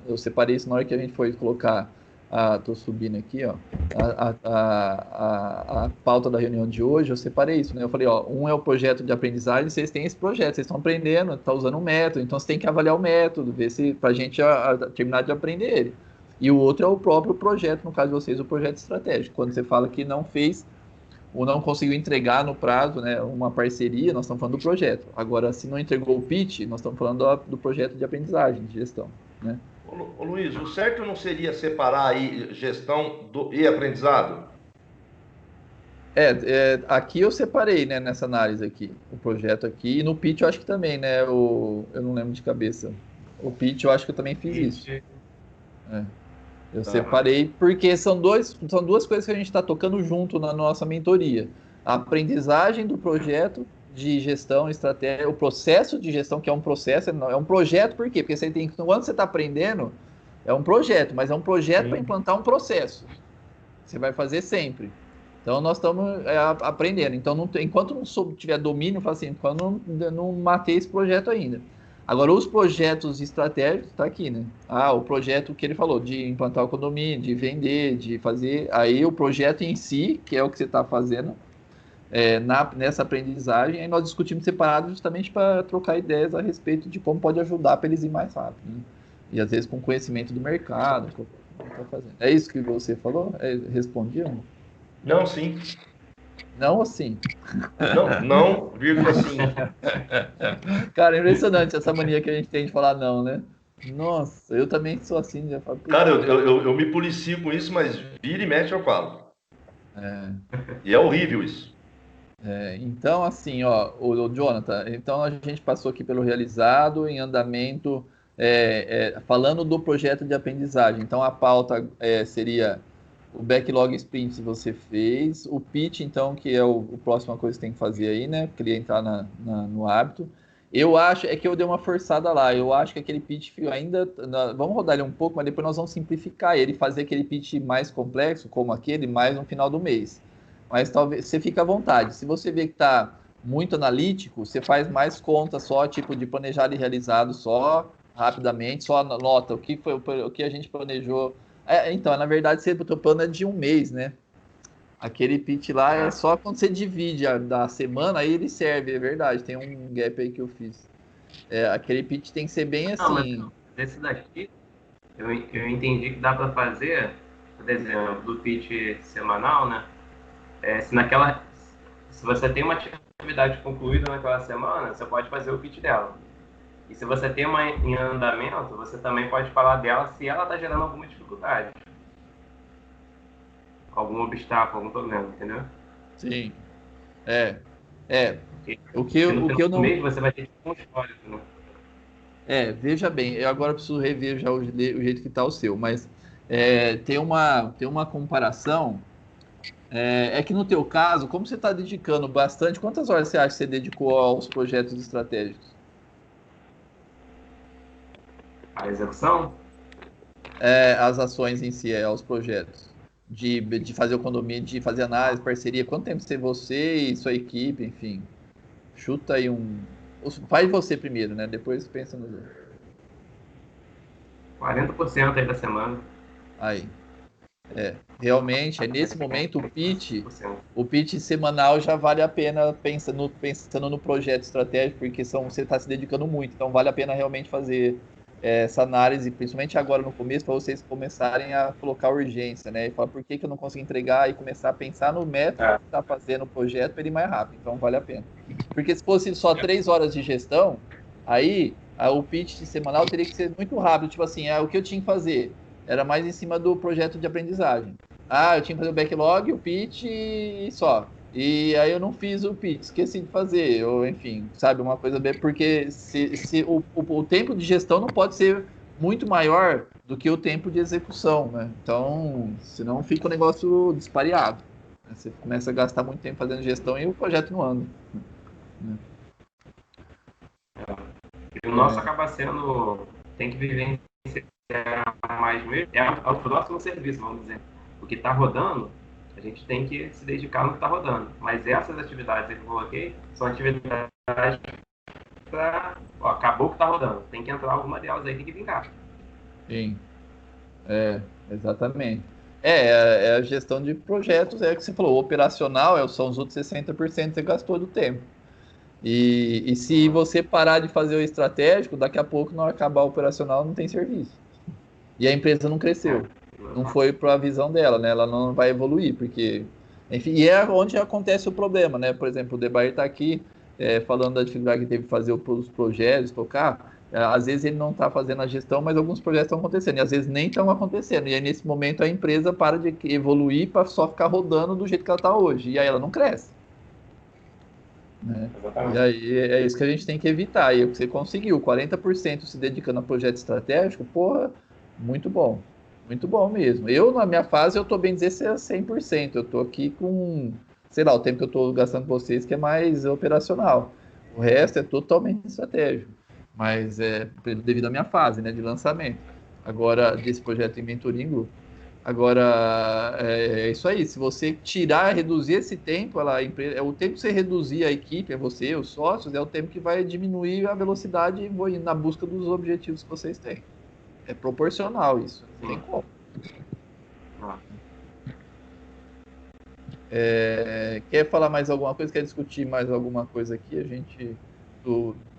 eu separei isso na hora que a gente foi colocar. Tô subindo aqui, ó. A pauta da reunião de hoje, eu separei isso, né? Eu falei, ó, um é o projeto de aprendizagem, vocês têm esse projeto, vocês estão aprendendo, estão usando um método, então você tem que avaliar o método, ver se pra gente terminar de aprender ele. E o outro é o próprio projeto, no caso de vocês, o projeto estratégico. Quando você fala que não fez ou não conseguiu entregar no prazo, né, uma parceria, nós estamos falando do projeto. Agora, se não entregou o pitch, nós estamos falando do projeto de aprendizagem, de gestão, né? Ô Luiz, o certo não seria separar aí gestão e aprendizado? Aqui eu separei, né, nessa análise aqui, o projeto aqui, e no pitch eu acho que também, né, eu não lembro de cabeça. O pitch eu acho que eu também fiz isso. É. Eu separei porque são duas coisas que a gente está tocando junto na nossa mentoria. A aprendizagem do projeto de gestão, estratégia, o processo de gestão, que é um processo, é um projeto, por quê? Porque você tem, quando você está aprendendo, é um projeto, mas é um projeto para implantar um processo. Você vai fazer sempre. Então, nós estamos aprendendo. Então, enquanto não tiver domínio, fala assim, enquanto não matei esse projeto ainda. Agora, os projetos estratégicos, está aqui, né? O projeto que ele falou, de implantar o condomínio, de vender, de fazer. Aí, o projeto em si, que é o que você está fazendo, nessa aprendizagem, aí nós discutimos separado justamente para trocar ideias a respeito de como pode ajudar para eles ir mais rápido, né? E às vezes com conhecimento do mercado. Tá fazendo. É isso que você falou? Respondi? Não, sim. Não assim. Não, vírgula sim. Cara, é impressionante essa mania que a gente tem de falar não, né? Nossa, eu também sou assim. Já falo, Cara, eu me policio com isso, mas vira e mexe eu falo. E é horrível isso. Então, assim, ó, o Jonathan, então a gente passou aqui pelo realizado, em andamento, falando do projeto de aprendizagem. Então, a pauta seria o backlog sprint você fez, o pitch, então, que é a próxima coisa que tem que fazer aí, né? Queria entrar no hábito. Eu acho, que eu dei uma forçada lá, eu acho que aquele pitch ainda, vamos rodar ele um pouco, mas depois nós vamos simplificar ele, fazer aquele pitch mais complexo, como aquele, mais no final do mês. Mas talvez você fique à vontade. Se você vê que está muito analítico, você faz mais conta só, tipo de planejado e realizado só, rapidamente, só anota o que foi o que a gente planejou. Então, na verdade, o teu plano é de um mês, né? Aquele pitch lá é só quando você divide da semana, aí ele serve, é verdade. Tem um gap aí que eu fiz. Aquele pitch tem que ser bem assim. Não, mas esse daqui, eu entendi que dá para fazer, por exemplo, do pitch semanal, né? Se você tem uma atividade concluída naquela semana, você pode fazer o pitch dela. E se você tem uma em andamento, você também pode falar dela se ela está gerando alguma dificuldade, algum obstáculo, algum problema, entendeu? Sim. O que eu não. Mês você vai ter um histórico, né? Veja bem, eu agora preciso rever já o jeito que está o seu, mas tem uma comparação. Que no teu caso, como você está dedicando bastante, quantas horas você acha que você dedicou aos projetos estratégicos? A execução? As ações em si, aos projetos. De fazer o condomínio, de fazer análise, parceria. Quanto tempo você e sua equipe, enfim. Chuta aí um. Faz você primeiro, né? Depois pensa nos outros. 40% aí da semana. Aí. Realmente, nesse momento o pitch semanal já vale a pena pensando no projeto estratégico, porque você está se dedicando muito, então vale a pena realmente fazer essa análise, principalmente agora no começo, para vocês começarem a colocar urgência, né? E falar por que eu não consigo entregar e começar a pensar no método que está fazendo o projeto para ele ir mais rápido, então vale a pena. Porque se fosse só 3 horas de gestão, aí o pitch semanal teria que ser muito rápido, tipo assim, o que eu tinha que fazer? Era mais em cima do projeto de aprendizagem. Eu tinha que fazer o backlog, o pitch e só. E aí eu não fiz o pitch, esqueci de fazer, ou enfim, sabe, uma coisa bem. Porque o tempo de gestão não pode ser muito maior do que o tempo de execução, né? Então, senão fica um negócio dispareado. Você começa a gastar muito tempo fazendo gestão e o projeto não anda. E o nosso acaba sendo. Tem que viver mais mesmo. É o próximo serviço, vamos dizer. O que está rodando, a gente tem que se dedicar no que está rodando. Mas essas atividades que eu coloquei são atividades para. Acabou que está rodando. Tem que entrar alguma delas aí, tem que vingar. Sim. Exatamente. A gestão de projetos, é o que você falou, o operacional são os outros 60% que você gastou do tempo. E se você parar de fazer o estratégico, daqui a pouco, na hora que acabar o operacional, não tem serviço. E a empresa não cresceu. Não foi para a visão dela, né? Ela não vai evoluir, porque... Enfim, e é onde acontece o problema, né? Por exemplo, o Debair está aqui falando da dificuldade que teve de fazer os projetos, tocar. Às vezes ele não está fazendo a gestão, mas alguns projetos estão acontecendo, e às vezes nem estão acontecendo. E aí, nesse momento, a empresa para de evoluir para só ficar rodando do jeito que ela está hoje. E aí ela não cresce. Né? E aí é isso que a gente tem que evitar. E você conseguiu 40% se dedicando a projeto estratégico, porra, muito bom. Muito bom mesmo. Eu, na minha fase, eu estou bem dizer 100%. Eu estou aqui com, sei lá, o tempo que eu estou gastando com vocês, que é mais operacional. O resto é totalmente estratégico. Mas é devido à minha fase, né, de lançamento. Agora, desse projeto em mentoring grupo. Agora, é isso aí. Se você tirar, reduzir esse tempo, é o tempo que você reduzir a equipe, é você, os sócios, é o tempo que vai diminuir a velocidade e vou ir na busca dos objetivos que vocês têm. É proporcional isso. Não tem como. Quer falar mais alguma coisa? Quer discutir mais alguma coisa aqui? A gente,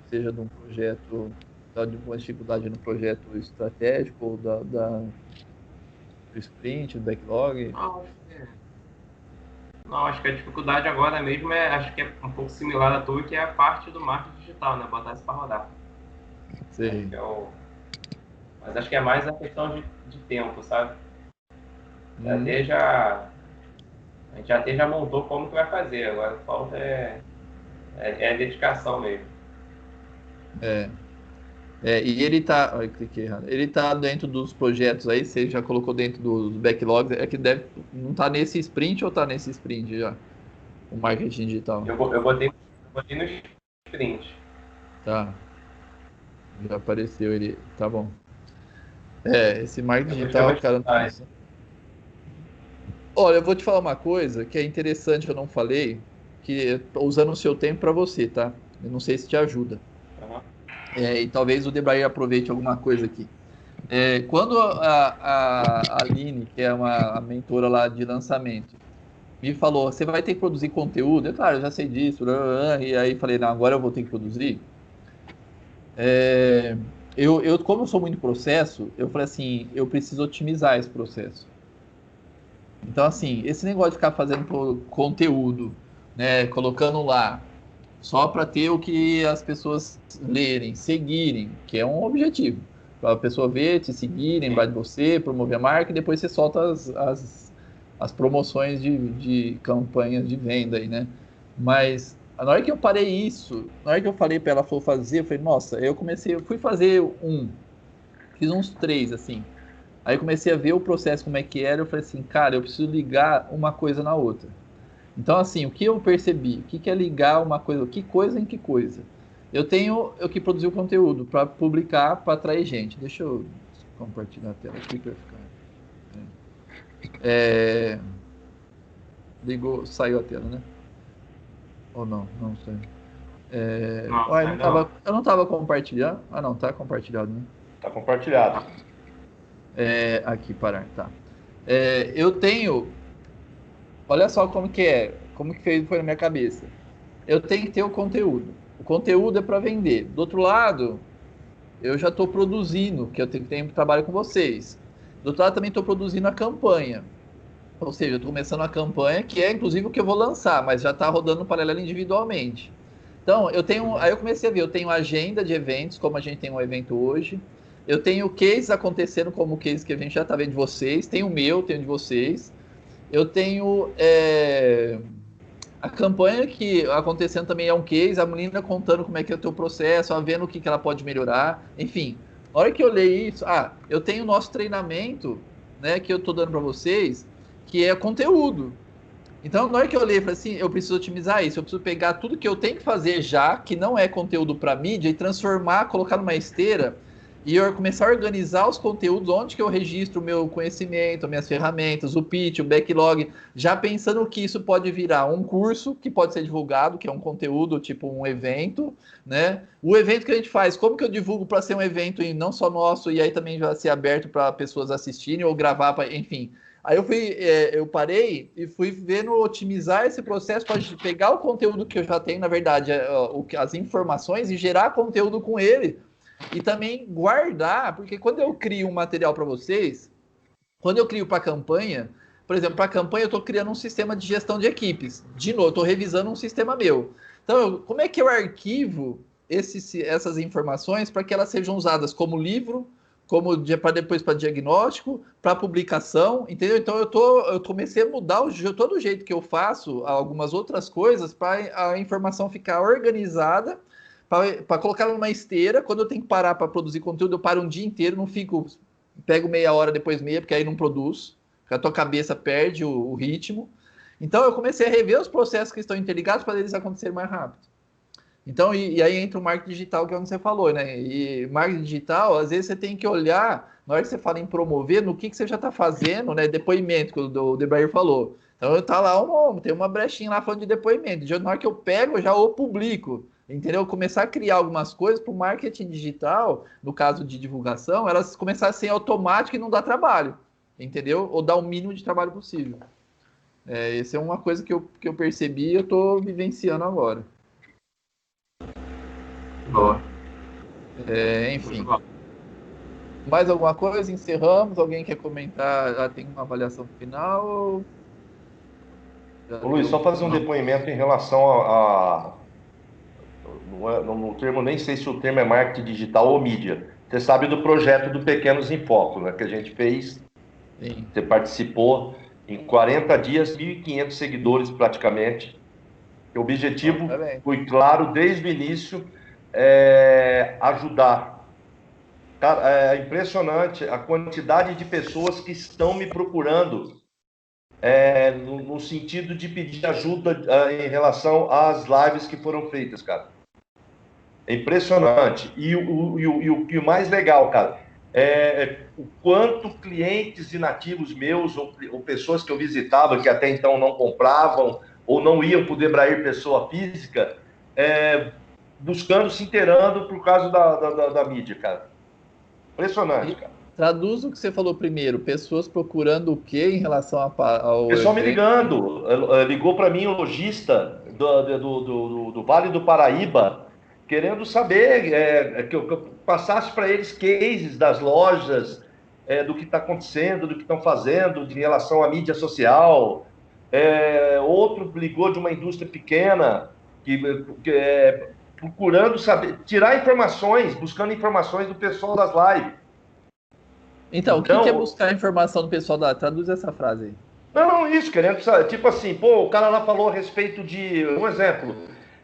seja de um projeto, de uma dificuldade no projeto estratégico ou do sprint, do backlog? Não, acho que a dificuldade agora mesmo acho que é um pouco similar à tua, que é a parte do marketing digital, né? Botar isso para rodar. Sim. Mas acho que é mais a questão de tempo, sabe? A gente até já montou como que vai fazer, agora falta a dedicação mesmo. E ele tá. Ai, cliquei errado. Ele tá dentro dos projetos aí, você já colocou dentro dos backlogs. É que não tá nesse sprint ou tá nesse sprint já? O marketing digital. Eu botei no sprint. Tá. Já apareceu ele. Tá bom. Esse marketing digital, cara. Olha, eu vou te falar uma coisa que é interessante, eu não falei, que usando o seu tempo para você, tá? Eu não sei se te ajuda. E talvez o Debrair aproveite alguma coisa aqui. Quando a Aline, que é a mentora lá de lançamento, me falou, você vai ter que produzir conteúdo, claro, eu já sei disso, e aí falei, não, agora eu vou ter que produzir. Como eu sou muito processo, eu falei assim, eu preciso otimizar esse processo. Então, assim, esse negócio de ficar fazendo conteúdo, né, colocando lá, só para ter o que as pessoas lerem, seguirem, que é um objetivo. Para a pessoa ver, te seguir, lembrar de você, promover a marca, e depois você solta as promoções de campanhas de venda aí, né? Mas na hora que eu parei isso, na hora que eu falei para ela, falou fazer, eu falei, nossa, eu fui fazer fiz uns 3, assim. Aí eu comecei a ver o processo, como é que era, eu falei assim, cara, eu preciso ligar uma coisa na outra. Então, assim, o que eu percebi? O que é ligar uma coisa? Que coisa em que coisa? Eu que produzir o conteúdo para publicar, para atrair gente. Deixa eu compartilhar a tela aqui para ficar. Ligou, saiu a tela, né? Ou não? Não saiu. Eu não estava compartilhando. Ah, não, tá compartilhado, né? Tá compartilhado. Aqui, parar, tá. Eu tenho. Olha só como que foi na minha cabeça. Eu tenho que ter o conteúdo. O conteúdo é para vender. Do outro lado, eu já estou produzindo, que eu tenho trabalho com vocês. Do outro lado, também estou produzindo a campanha. Ou seja, eu estou começando a campanha, que é inclusive o que eu vou lançar, mas já está rodando no paralelo individualmente. Então, aí eu comecei a ver, eu tenho agenda de eventos, como a gente tem um evento hoje. Eu tenho case acontecendo, como o case que a gente já está vendo de vocês. Tem o meu, tem o de vocês. Eu tenho a campanha que acontecendo também é um case, a menina contando como é que é o teu processo, ela vendo o que ela pode melhorar, enfim. Na hora que eu olhei isso, eu tenho o nosso treinamento, né, que eu tô dando para vocês, que é conteúdo. Então, na hora que eu olhei, eu falei assim, eu preciso otimizar isso, eu preciso pegar tudo que eu tenho que fazer já, que não é conteúdo para mídia, e transformar, colocar numa esteira, e eu começar a organizar os conteúdos, onde que eu registro o meu conhecimento, minhas ferramentas, o pitch, o backlog, já pensando que isso pode virar um curso que pode ser divulgado, que é um conteúdo, tipo um evento, né? O evento que a gente faz, como que eu divulgo para ser um evento não só nosso, e aí também vai ser aberto para pessoas assistirem ou gravar, enfim. Aí eu parei e fui vendo otimizar esse processo para pegar o conteúdo que eu já tenho, na verdade, as informações e gerar conteúdo com ele. E também guardar, porque quando eu crio um material para vocês, quando eu crio para a campanha, por exemplo, para a campanha eu estou criando um sistema de gestão de equipes. De novo, eu estou revisando um sistema meu. Então, como é que eu arquivo essas informações para que elas sejam usadas como livro, como para depois para diagnóstico, para publicação, entendeu? Então eu comecei a mudar todo o jeito que eu faço algumas outras coisas para a informação ficar organizada, para colocar numa esteira. Quando eu tenho que parar para produzir conteúdo, eu paro um dia inteiro, não fico, pego meia hora, depois meia, porque aí não produz, a tua cabeça perde o ritmo. Então eu comecei a rever os processos que estão interligados para eles acontecerem mais rápido. Então, e aí entra o marketing digital, que é onde você falou, né? E marketing digital, às vezes você tem que olhar, na hora que você fala em promover, no que você já está fazendo, né? Depoimento, que o Debrayer falou. Então, tá lá, tem uma brechinha lá falando de depoimento. Na hora que eu pego, eu já o publico, entendeu? Começar a criar algumas coisas para o marketing digital, no caso de divulgação, elas começarem a ser automáticas e não dar trabalho, entendeu? Ou dar o mínimo de trabalho possível. Essa é uma coisa que eu percebi e eu estou vivenciando agora. Boa. Enfim. Mais alguma coisa? Encerramos? Alguém quer comentar? Tem uma avaliação final? Ô, Luiz, só fazer um depoimento em relação no termo, nem sei se o termo é marketing digital ou mídia. Você sabe do projeto do Pequenos em Foco, né, que a gente fez. Sim. Você participou em 40 dias, 1.500 seguidores praticamente. O objetivo foi claro desde o início, ajudar. Cara, é impressionante a quantidade de pessoas que estão me procurando no sentido de pedir ajuda em relação às lives que foram feitas, cara. É impressionante. E o mais legal, cara, o quanto clientes inativos meus ou pessoas que eu visitava que até então não compravam ou não iam para o Debrayer pessoa física, buscando, se inteirando por causa da mídia, cara. Impressionante, cara. Traduz o que você falou primeiro. Pessoas procurando o quê em relação ao pessoal evento? Me ligando. Ligou para mim o lojista do Vale do Paraíba, querendo saber que eu passasse para eles cases das lojas, do que está acontecendo, do que estão fazendo em relação à mídia social. Outro ligou de uma indústria pequena, procurando saber, tirar informações, buscando informações do pessoal das lives. Então, o que é buscar informação do pessoal da... Traduz essa frase aí. Não, isso, querendo saber. Tipo assim, o cara lá falou a respeito de, um exemplo,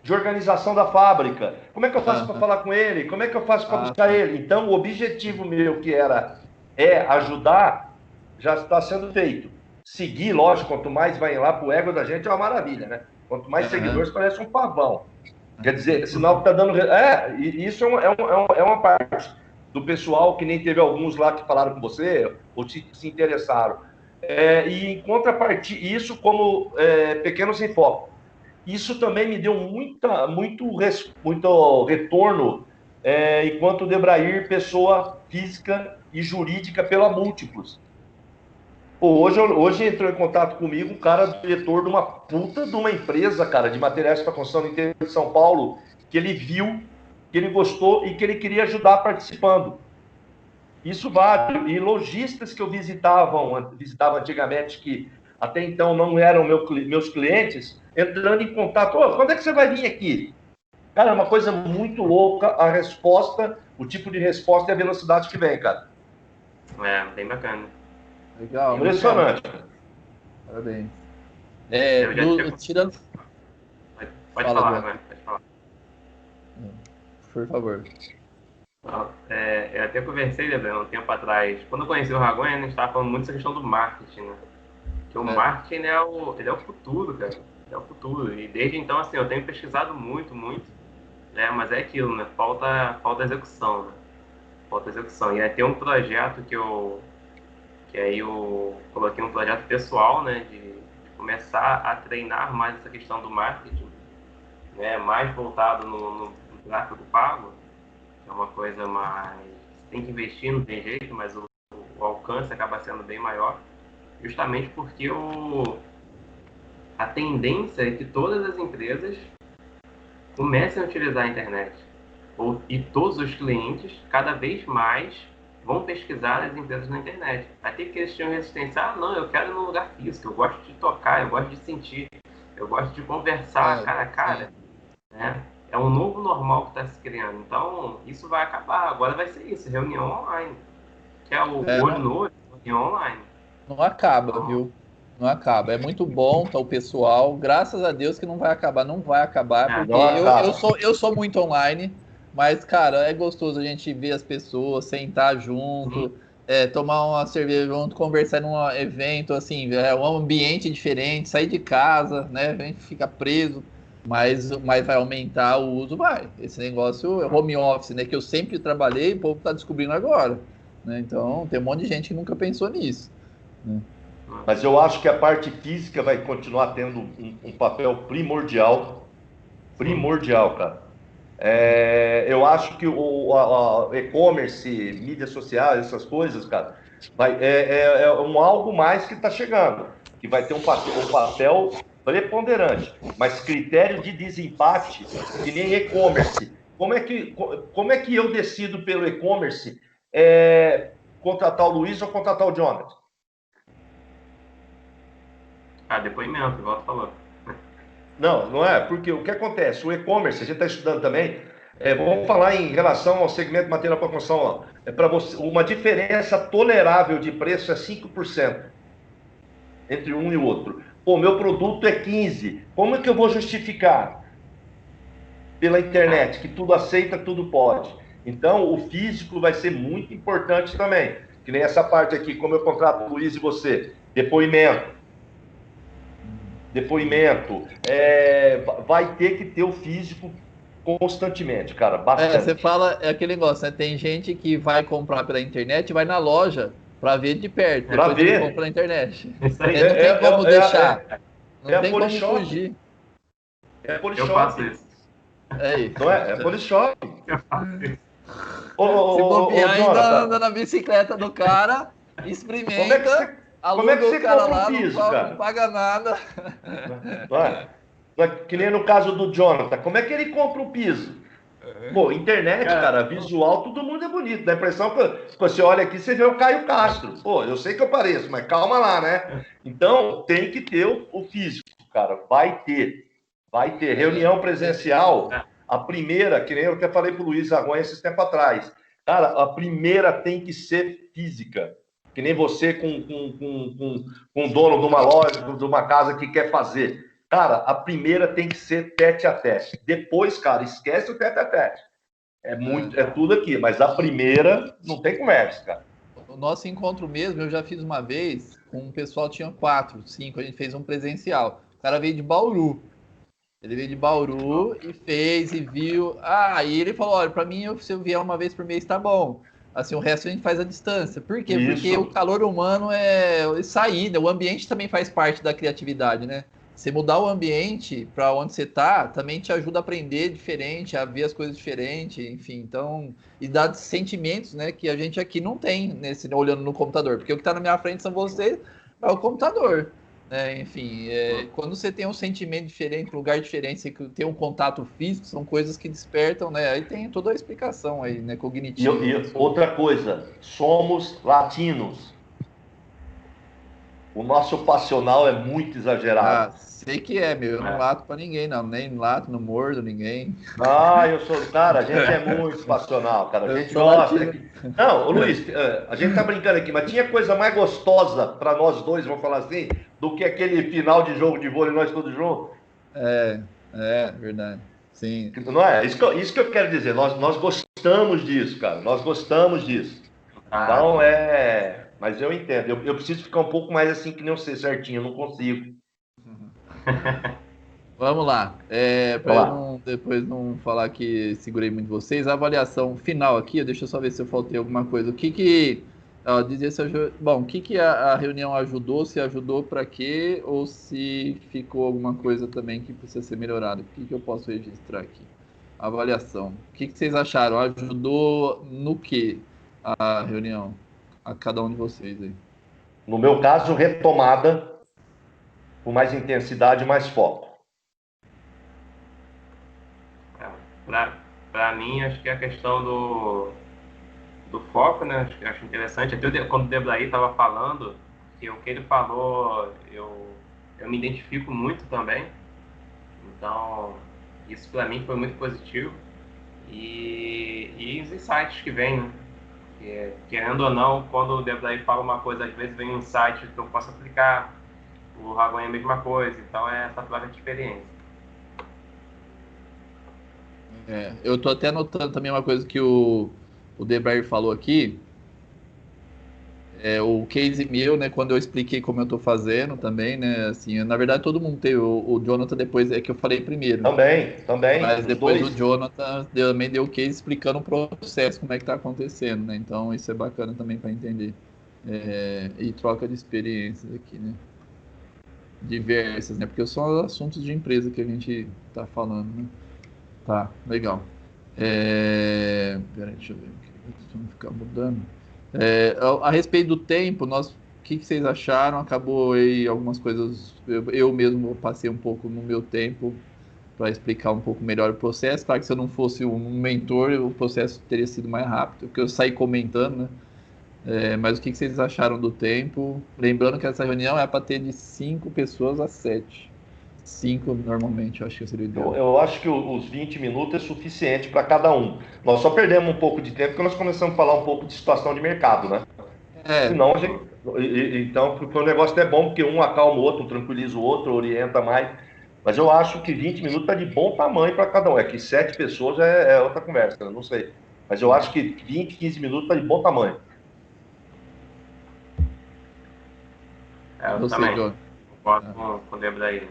de organização da fábrica. Como é que eu faço para falar com ele? Como é que eu faço para buscar ele? Então, o objetivo meu, que era ajudar, já está sendo feito. Seguir, lógico, quanto mais vai lá pro ego da gente, é uma maravilha, né? Quanto mais seguidores, parece um pavão. Quer dizer, sinal que tá dando... isso é uma parte do pessoal, que nem teve alguns lá que falaram com você, ou se interessaram. E em contrapartida, isso como Pequenos em Foco. Isso também me deu muito retorno enquanto Debrayer, pessoa física e jurídica pela Múltiplos. Hoje entrou em contato comigo um cara, diretor de uma puta de uma empresa, cara, de materiais para construção no interior de São Paulo, que ele viu, que ele gostou e que ele queria ajudar participando. Isso vale. E lojistas que eu visitava antigamente, que até então não eram meus clientes, entrando em contato. Quando é que você vai vir aqui? Cara, é uma coisa muito louca a resposta, o tipo de resposta e a velocidade que vem, cara. Bem bacana. Legal. Impressionante. Parabéns. Tirando... Pode falar, agora. Pode falar. Por favor. Eu até conversei, Leandro, um tempo atrás. Quando eu conheci o Ragonha, a gente estava falando muito dessa questão do marketing, né? Que o marketing ele é o futuro, cara. É o futuro. E desde então, assim, eu tenho pesquisado muito, né? Mas é aquilo, né? Falta execução, né? Falta execução. E aí tem um projeto que aí eu coloquei um projeto pessoal, né? De começar a treinar mais essa questão do marketing, né? Mais voltado no tráfego pago. É uma coisa mais... Tem que investir, não tem jeito, mas o alcance acaba sendo bem maior, justamente porque a tendência é que todas as empresas comecem a utilizar a internet. E todos os clientes, cada vez mais, vão pesquisar as empresas na internet. Vai ter que eles tinham resistência. Não, eu quero ir num lugar físico, eu gosto de tocar, eu gosto de sentir, eu gosto de conversar cara a cara, né? é um novo normal que está se criando. Então, isso vai acabar. Agora vai ser isso, reunião online. Que é o olho Não, no olho, reunião online. não acaba, viu? Não acaba. É muito bom, tá, o pessoal. Graças a Deus que não vai acabar. Não vai acabar, É, porque Não eu acaba. sou, eu sou muito online, mas, cara, é gostoso a gente ver as pessoas, sentar sim. junto, tomar uma cerveja junto, conversar num evento, assim, um ambiente diferente, sair de casa, né? A gente fica preso, mas vai aumentar o uso, vai. Esse negócio é home office, né? Que eu sempre trabalhei, o povo tá descobrindo agora, né? Então, tem um monte de gente que nunca pensou nisso, né? Mas eu acho que a parte física vai continuar tendo um papel primordial, Sim. primordial, cara. Eu acho que o e-commerce, mídias sociais, essas coisas, cara, é algo mais que está chegando, que vai ter um papel preponderante, mas critério de desempate, que nem e-commerce. Como é que eu decido pelo e-commerce contratar o Luiz ou contratar o Jonathan? Depoimento, igual tu falou. Não, não é, porque o que acontece? O e-commerce, a gente está estudando também, vamos falar em relação ao segmento de material para construção, ó, para você, uma diferença tolerável de preço é 5% entre um e o outro. Pô, meu produto é 15%, como é que eu vou justificar? Pela internet, que tudo aceita, tudo pode. Então, o físico vai ser muito importante também, que nem essa parte aqui, como eu contrato o Luiz e você, depoimento, vai ter que ter o físico constantemente, cara, Você bastante. fala, é aquele negócio, né? Tem gente que vai comprar pela internet e vai na loja para ver de perto, Para depois ele compra ver, na internet. Isso aí. Não tem como deixar, é não a tem como Polishop, fugir. é a Eu Polishop, faço isso. É isso. não é? É a Polishop. Eu faço isso. Se bobear, ainda anda Jonathan, na bicicleta do cara, como é que experimenta, você, como é que aluga o você cara compra um lá, piso, não cara? paga nada. Não é? Não é? Que nem no caso do Jonathan, como é que ele compra um piso? Pô, internet, Cara, cara, visual, todo mundo é bonito. Dá a impressão que você olha aqui, você vê o Caio Castro. Pô, eu sei que eu pareço, mas calma lá, né? Então, tem que ter o físico, cara. Vai ter. Vai ter. Reunião presencial, é, a primeira, que nem eu até falei pro Luiz Argonha esses tempos atrás. Cara, a primeira tem que ser física. Que nem você com o dono de uma loja, de uma casa que quer fazer. Cara, a primeira tem que ser tete a tete. Depois, cara, esquece o tete a tete. É tudo aqui, mas a primeira não tem conversa, cara. O nosso encontro mesmo, eu já fiz uma vez, com um pessoal, tinha 4, 5, a gente fez um presencial. O cara veio de Bauru. Ele veio de Bauru e fez e viu. E ele falou: olha, para mim, se eu vier uma vez por mês, tá bom. Assim, o resto a gente faz à distância. Por quê? Porque o Isso. calor humano é saída, o ambiente também faz parte da criatividade, né? Você mudar o ambiente para onde você tá, também te ajuda a aprender diferente, a ver as coisas diferentes, enfim. Então, e dá sentimentos, né, que a gente aqui não tem nesse olhando no computador, porque o que está na minha frente são vocês, é o computador. Enfim, quando você tem um sentimento diferente, um lugar diferente, você tem um contato físico, são coisas que despertam, né? Aí tem toda a explicação aí, né, cognitiva. E outra coisa, somos latinos. O nosso passional é muito exagerado. Sei que é, meu. Eu não é. lato pra ninguém, não. Nem lato, não mordo ninguém. Eu sou. Cara, a gente é muito passional, cara. A Eu gente sou gosta. latino. Não, ô Luiz, a gente tá brincando aqui, mas tinha coisa mais gostosa para nós dois, vamos falar assim, do que aquele final de jogo de vôlei, nós todos juntos. Verdade. Sim. Não é? Isso que eu quero dizer. Nós gostamos disso, cara. Nós gostamos disso. Ah, Então, Mas eu entendo. Eu preciso ficar um pouco mais assim que nem eu sei certinho. Eu não consigo. Vamos lá. Para Vamos eu lá. não depois não falar que segurei muito vocês, a avaliação final aqui, deixa eu só ver se eu faltei alguma coisa. Dizer se bom, o que a reunião ajudou, se ajudou para quê, ou se ficou alguma coisa também que precisa ser melhorado. O que eu posso registrar aqui? Avaliação. O que vocês acharam? Ajudou no que a reunião? A cada um de vocês aí. No meu caso, retomada com mais intensidade e mais foco. Para mim, acho que é a questão do foco, né? Acho interessante. Até quando o Debraí estava falando, que o que ele falou, eu me identifico muito também. Então, Isso para mim foi muito positivo. E os insights que vêm, né? Querendo ou não, quando o Debraí fala uma coisa, às vezes vem um insight que eu posso aplicar, o Ragon é a mesma coisa, então é essa troca de experiência. Eu tô até anotando também uma coisa que o Debraí falou aqui, o case meu, né, quando eu expliquei como eu tô fazendo também, né, assim, na verdade todo mundo teve, o Jonathan depois é que eu falei primeiro, Também, mas os depois o dois. Jonathan também deu o case explicando o processo, como é que tá acontecendo, né, então isso é bacana também para entender. E troca de experiências aqui, né, diversas, né, porque são assuntos de empresa que a gente tá falando, né. Tá, legal. Peraí, deixa eu ver aqui, vamos ficar mudando. A respeito do tempo, o que vocês acharam? Acabou aí algumas coisas. Eu mesmo passei um pouco no meu tempo para explicar um pouco melhor o processo. Claro que se eu não fosse um mentor, o processo teria sido mais rápido, porque eu saí comentando, né? Mas o que vocês acharam do tempo? Lembrando que essa reunião é para ter de 5 pessoas a 7. 5 normalmente, eu acho que seria o ideal. Eu acho que os 20 minutos é suficiente para cada um. Nós só perdemos um pouco de tempo porque nós começamos a falar um pouco de situação de mercado, né? Senão a gente. Então, foi um negócio até bom, porque um acalma o outro, um tranquiliza o outro, orienta mais. Mas eu acho que 20 minutos está de bom tamanho para cada um. É que 7 pessoas é outra conversa, né? Não sei. Mas eu acho que 20, 15 minutos está de bom tamanho. Eu também concordo com o Debraí.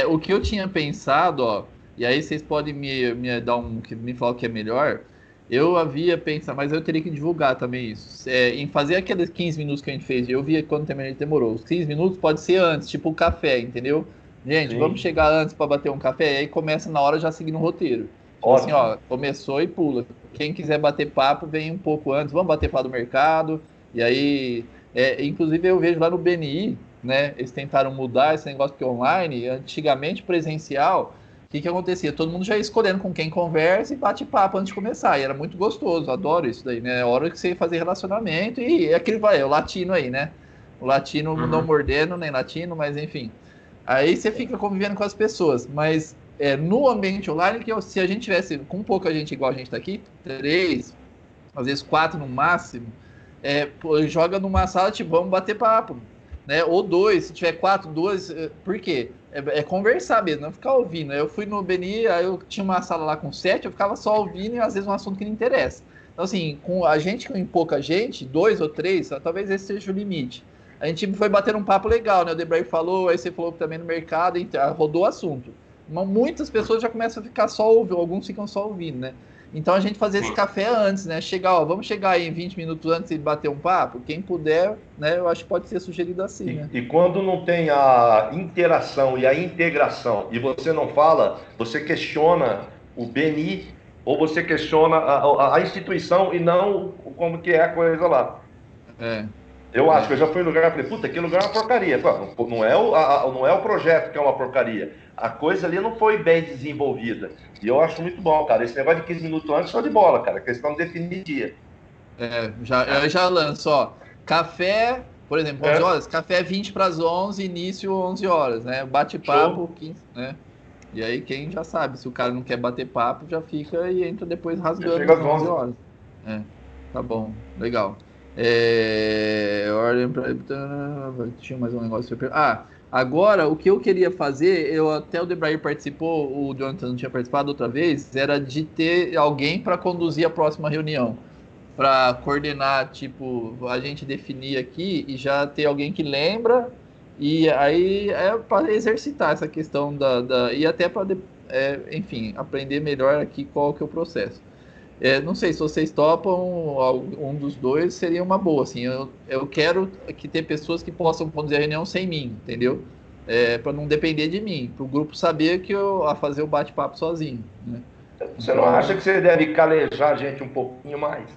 O que eu tinha pensado, ó, e aí vocês podem me dar me falar o que é melhor. Eu havia pensado, mas eu teria que divulgar também isso. Em fazer aqueles 15 minutos que a gente fez, eu via quando terminei demorou. Os 15 minutos pode ser antes, tipo o café, entendeu? Gente, Sim. vamos chegar antes para bater um café, e aí começa na hora já seguindo o roteiro. Tipo assim, Ótimo. ó, começou e pula. Quem quiser bater papo, vem um pouco antes. Vamos bater papo do mercado. E aí, inclusive eu vejo lá no BNI, né? Eles tentaram mudar esse negócio que online, antigamente presencial, o que acontecia? Todo mundo já ia escolhendo com quem conversa e bate papo antes de começar. E era muito gostoso, adoro isso daí, né? É hora que você fazer relacionamento e aquele vai, o latino aí, né? O latino não mordendo, nem latino, mas enfim. Aí você fica convivendo com as pessoas, mas no ambiente online, se a gente tivesse com pouca gente igual a gente tá aqui, 3, às vezes 4 no máximo, joga numa sala, tipo, vamos bater papo, né? Ou 2, se tiver 4, 2, por quê? Conversar mesmo, não ficar ouvindo. Eu fui no BNI, aí eu tinha uma sala lá com 7, eu ficava só ouvindo e às vezes um assunto que não interessa. Então, assim, com a gente, com pouca gente, 2 ou 3, talvez esse seja o limite. A gente foi bater um papo legal, né? O Debray falou, aí você falou que também no mercado, rodou o assunto. Muitas pessoas já começam a ficar só ouvindo, alguns ficam só ouvindo, né? Então a gente fazer esse café antes, né? Vamos chegar aí em 20 minutos antes e bater um papo? Quem puder, né? Eu acho que pode ser sugerido assim, né? E quando não tem a interação e a integração, e você não fala, você questiona o BNI ou você questiona a instituição e não como que é a coisa lá. Eu acho que eu já fui em lugar e falei, puta, aquele lugar é uma porcaria. Não é o projeto que é uma porcaria. A coisa ali não foi bem desenvolvida. E eu acho muito bom, cara. Esse negócio de 15 minutos antes, show de bola, cara. Questão de definir dia. Eu já lanço, ó. Café, por exemplo, 11 horas. Café 20 para as 11, início 11 horas, né? Bate-papo, 15, né? E aí quem já sabe, se o cara não quer bater papo, já fica e entra depois rasgando às 11 horas. Tá bom, legal. Ordem para... Tinha mais um negócio. Agora, o que eu queria fazer, até o Debraí participou, o Jonathan não tinha participado outra vez, era de ter alguém para conduzir a próxima reunião. Para coordenar, tipo, a gente definir aqui e já ter alguém que lembra, e aí para exercitar essa questão e até para, enfim, aprender melhor aqui qual que é o processo. Não sei se vocês topam, um dos dois seria uma boa, assim, eu quero que ter pessoas que possam conduzir a reunião sem mim, entendeu? Para não depender de mim, para o grupo saber que a fazer o bate-papo sozinho, né? Você não acha que você deve calejar a gente um pouquinho mais?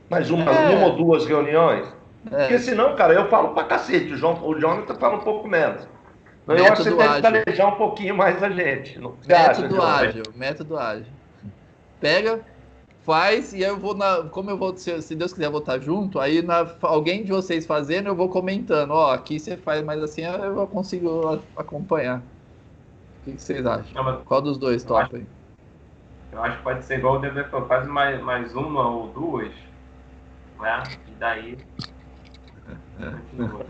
Mais uma ou 2 reuniões? Porque senão, cara, eu falo pra cacete, o Jonathan fala um pouco menos. Eu acho que você deve calejar um pouquinho mais a gente. Método ágil. Pega, faz, e aí eu vou como eu vou, se Deus quiser, eu vou estar junto, aí alguém de vocês fazendo, eu vou comentando, aqui você faz mais assim, eu consigo acompanhar. que vocês acham? Não, mas Qual dos dois eu acho, topa aí? eu acho que pode ser igual o Deveton, faz mais uma ou duas, né? E daí continua.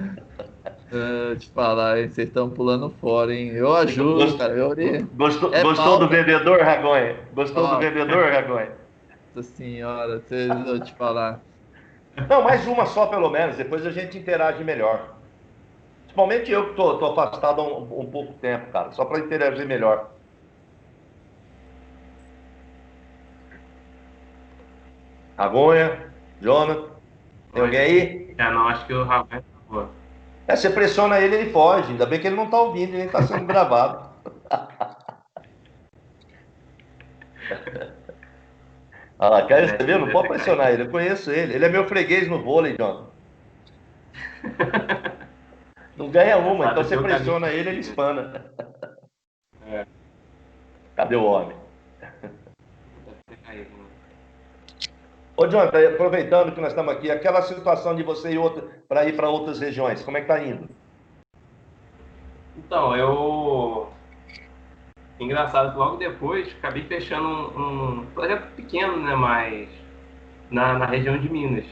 Te falar, hein? Vocês estão pulando fora, hein? Eu ajudo, cara. É Gostou do falta. vendedor, Ragonha? Gostou do Nossa vendedor, Ragonha? senhora, eu vou te falar. Não, mais uma só pelo menos, depois a gente interage melhor. Principalmente eu que tô afastado há um pouco tempo, cara, só para interagir melhor. Ragonha, Jonathan, tem alguém aí? Não, acho que o Raul acabou. Você pressiona ele, ele foge. Ainda bem que ele não está ouvindo, ele está sendo gravado. Ah lá, quer você ver? Não pode pressionar ele, eu conheço ele. Ele é meu freguês no vôlei, Jonathan. Não ganha uma, então você pressiona ele, ele espana. Cadê o homem? Ô, Jonathan, aproveitando que nós estamos aqui, aquela situação de você ir para ir para outras regiões, como é que está indo? Então, engraçado que logo depois acabei fechando um projeto pequeno, né? Mas na região de Minas.